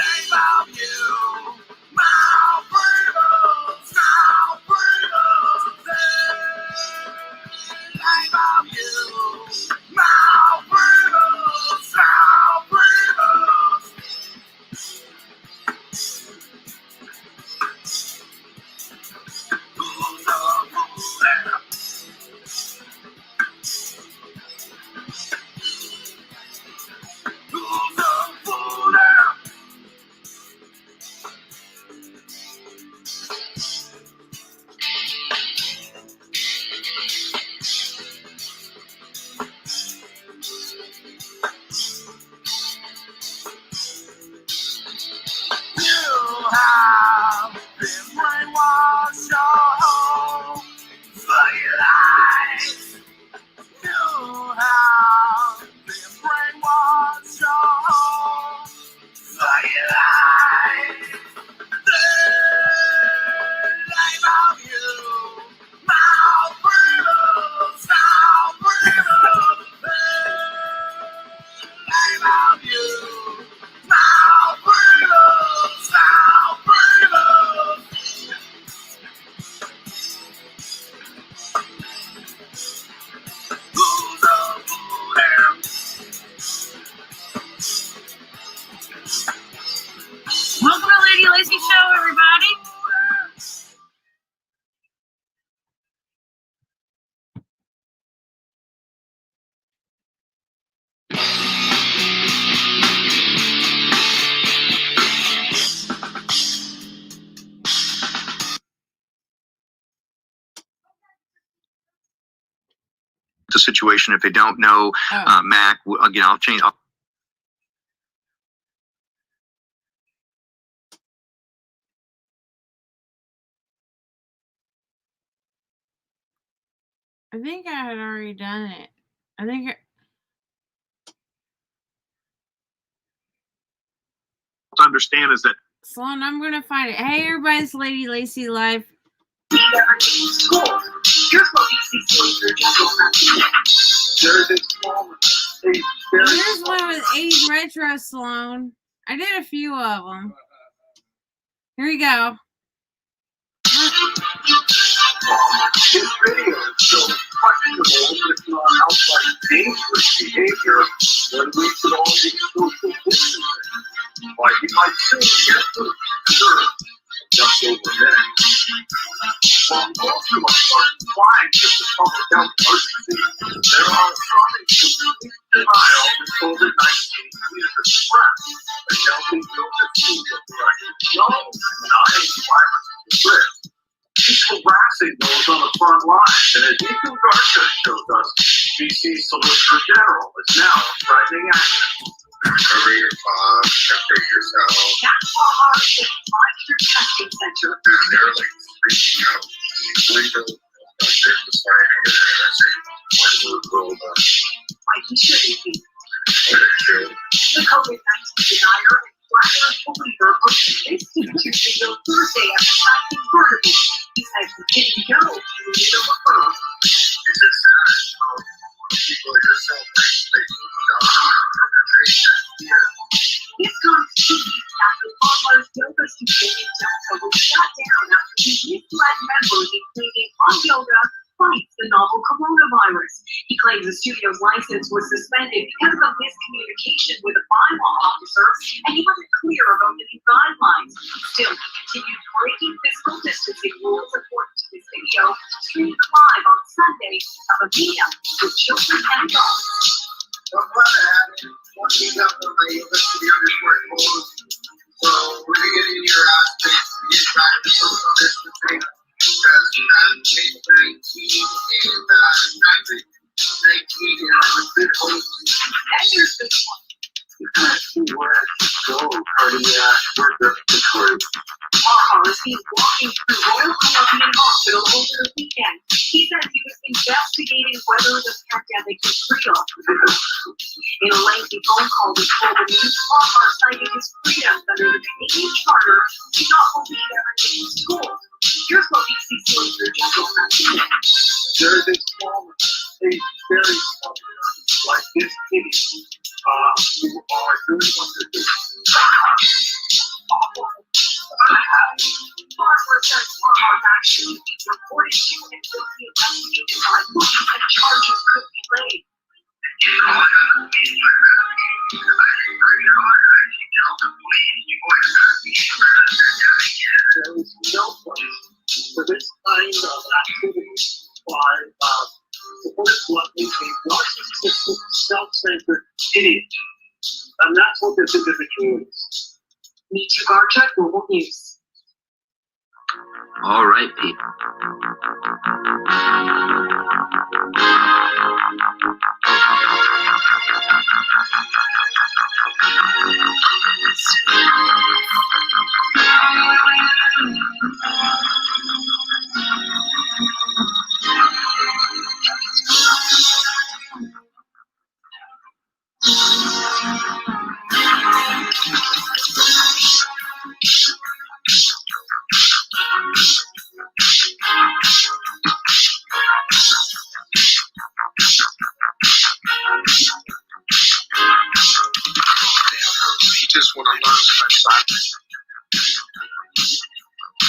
label you now criminals, now criminals. They label you now criminals, now criminals. Who's the fool there? Who's the fool there? You have been brainwashed your whole life. You have been brainwashed your whole life. They label you now criminals, now criminals. They label you now criminals, now criminals. Who's the fool there? Welcome to Lady Lacy Show, everybody. The situation, if they don't know Mac, again, I'll change. I think I had already done it. I think To understand is that Sloan, I'm gonna find it. Hey, everybody's Lady Lacy Live. Here's what Here's one with 80s retro, Sloan. I did a few of them. Here we go. This video shows questionable, if not outright dangerous behavior when we could all be social distancing. Like you might say, yes, sir. just over there. While most of us are flying to the public health emergency, there are some complete denial that COVID-19 is a threat. The Delta Delta young, non-virus risk. He's harassing those on the front lines, and as Ethan Garcia shows us, BC Solicitor General is now threatening action. Cover your phone, separate yourself. That's our Monster Testing Center. They're like freaking out. There's a sign over there that says, "Why do you roll up?" Why he shouldn't be. The COVID-19 denier and flatter believer posted this picture video Thursday after signing Burnaby. He says he didn't know he needed a referral. Is it sad how people are self-isolating perpetration here? This comes 2 weeks after Palmer's yoga studio in Delta was shut down after he misled members in claiming on yoga fights the novel coronavirus. He claims the studio's license was suspended because of a miscommunication with a bylaw officer, and he wasn't clear about the new guidelines. Still, he continued breaking physical distancing rules according to this video, streamed live on Sunday of a meetup with children and dogs. So we're gonna get in your aspects, get back to social distancing. Because COVID-19 is 19 is a good host. And here's this one. Where to go, cardiac respiratory. Is seen walking through Royal Columbian Hospital over the weekend. He says he was investigating whether the pandemic is real. In a lengthy phone call with Global News, Farmer cited his freedoms under the Canadian Charter to not believe everything was told. Here's what BC Solicitor General has to say. There is a very small, like this case, who are doing what they're doing. Farmer says Farmer's action would be reported to and will be investigated by police and charges could be laid. There is no place for this kind of activity by supported bluntly a narcissistic, self-centered idiot. And that's what this individual is. Me Too Garcha, Global News. All right, people. He just want to learn something.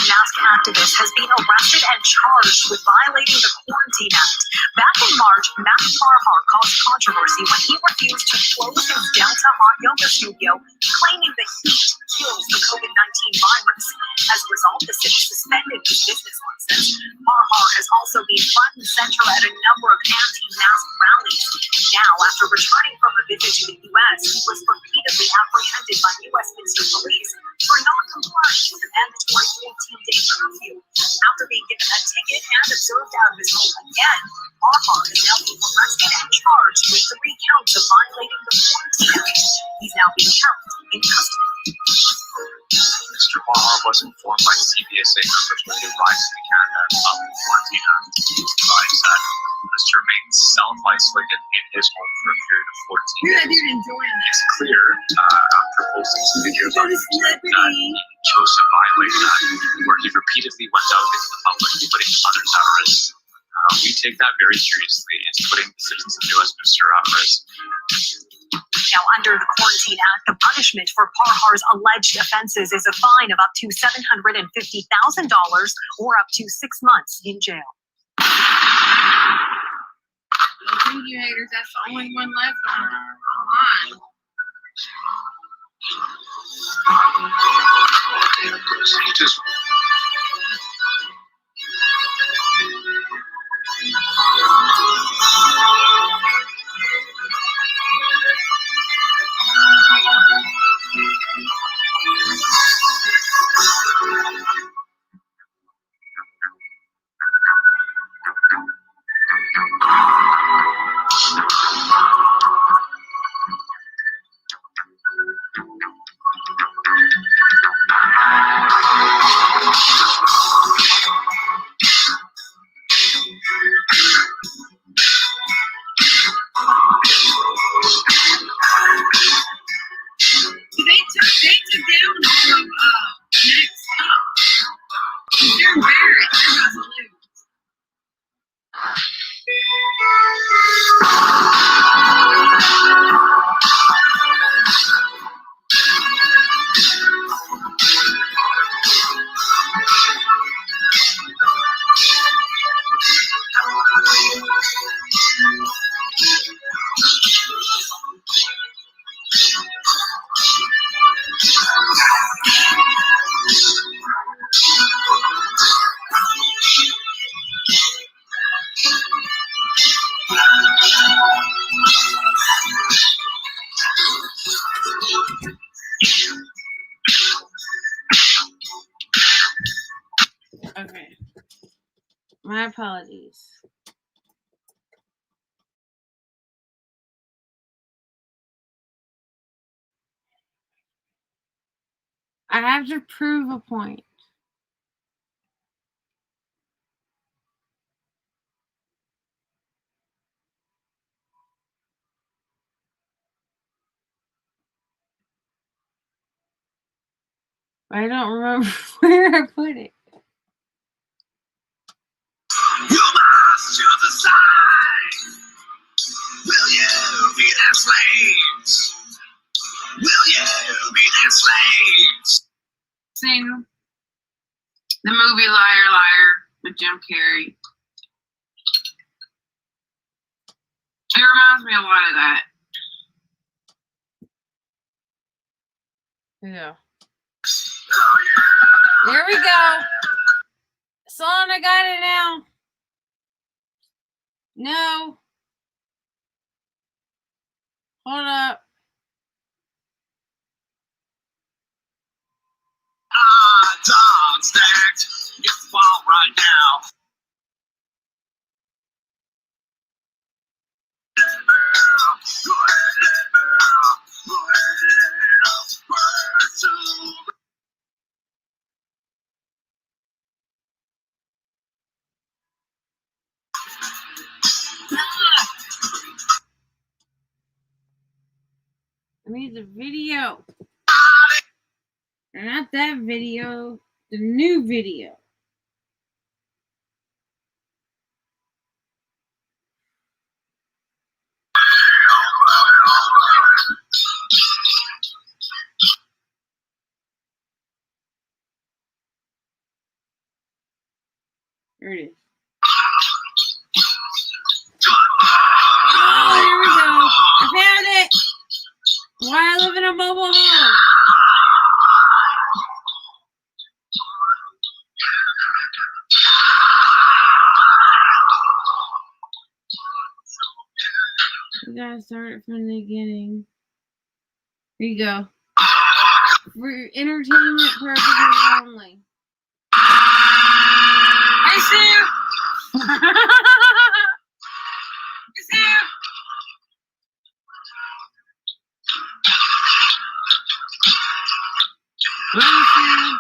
Mask activist has been arrested and charged with violating the Quarantine Act. Back in March, Matt Farhar caused controversy when he refused to close his Delta hot yoga studio, claiming the heat kills the COVID-19 virus. As a result, the city suspended his business license. Farhar has also been front and center at a number of anti-mask rallies. Now, after returning from a visit to the U.S., he was repeatedly apprehended by Westminster police for non-compliance with the mandatory 14-day curfew. After being given a ticket and observed out of his home again, Farhar is now being arrested and charged with 3 counts of violating the Quarantine Act. He's now being held in custody. Mr. Farhar was informed by CBSA members when he arrived in Canada of the Quarantine Act. He advised that he was to remain self-isolated in his home for a period of 14 days. It's clear after posting some videos on YouTube that he chose to violate that, where he repeatedly went out into the public, putting others at risk. We take that very seriously. It's putting the citizens of New Westminster at risk. Now, under the Quarantine Act, the punishment for Farhar's alleged offenses is a fine of up to $750,000 or up to 6 months in jail. Thank you, haters. That's the only one left online. He just My apologies. I have to prove a point. I don't remember where I put it. You must choose a side. Will you be their slaves? Will you be their slaves? Sing the movie Liar Liar with Jim Carrey. It reminds me a lot of that. Yeah. There we go. Son, I got it now. No. Hold up. Dog stacked. Get the ball right now. I need the video. Not that video. The new video. There it is. Oh, there we go. I found it. Why I live in a mobile home. We gotta start it from the beginning. Here you go. For entertainment purposes only. Hey, Sam! Hey, Sam! Love you, Sam.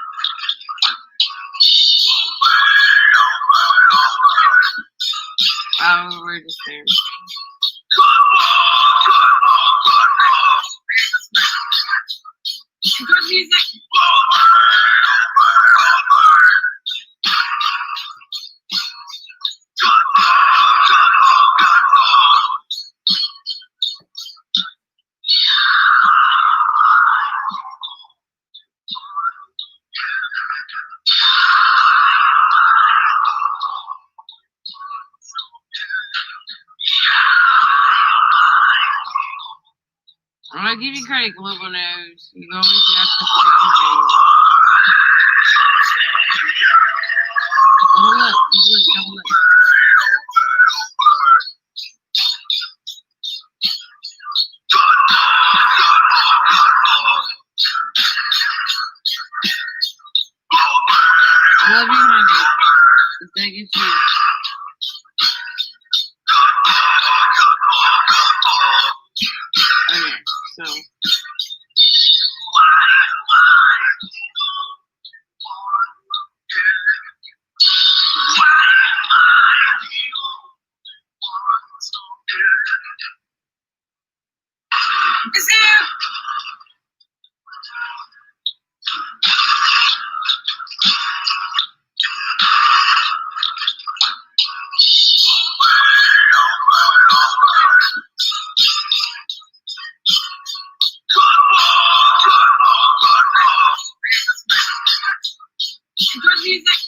Oh, we're just there. Good music. I'm gonna give you credit, Global News. You always got the freaking video. Don't look, don't look. I love you, honey. Thank you, too. Okay, so. It's here. Good music.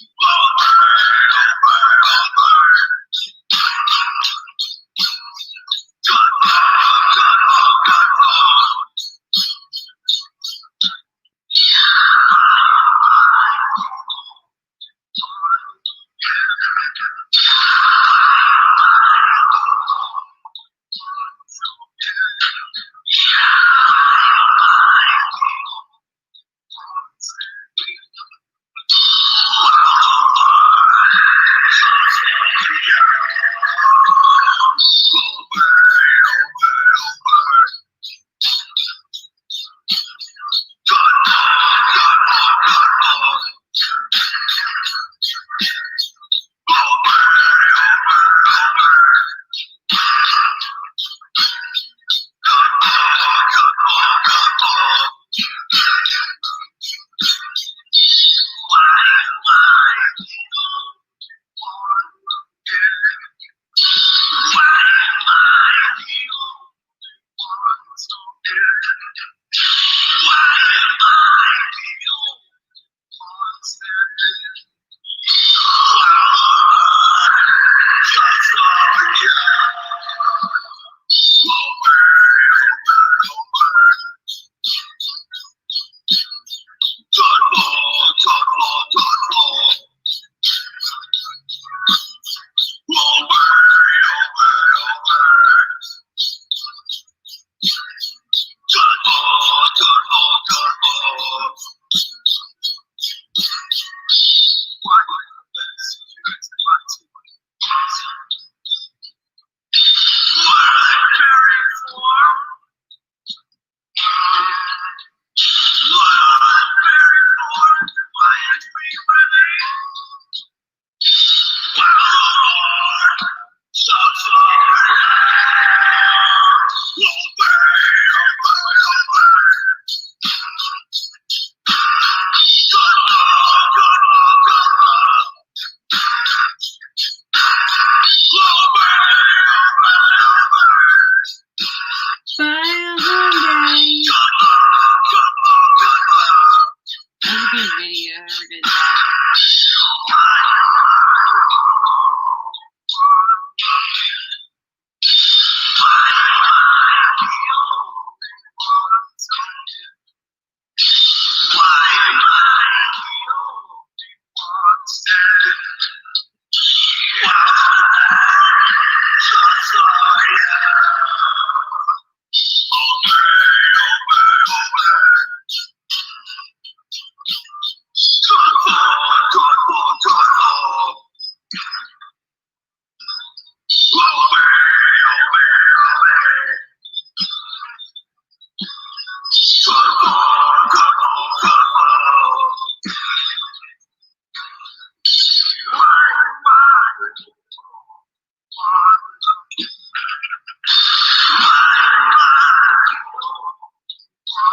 idea whoever did that.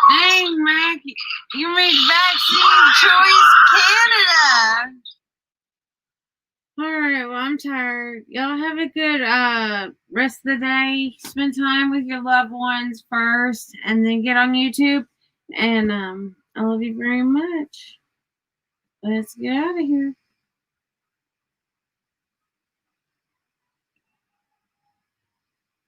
Dang, Mac, you made Vaccine Choice Canada. Alright, well, I'm tired. Y'all have a good rest of the day. Spend time with your loved ones first, and then get on YouTube. And I love you very much. Let's get out of here.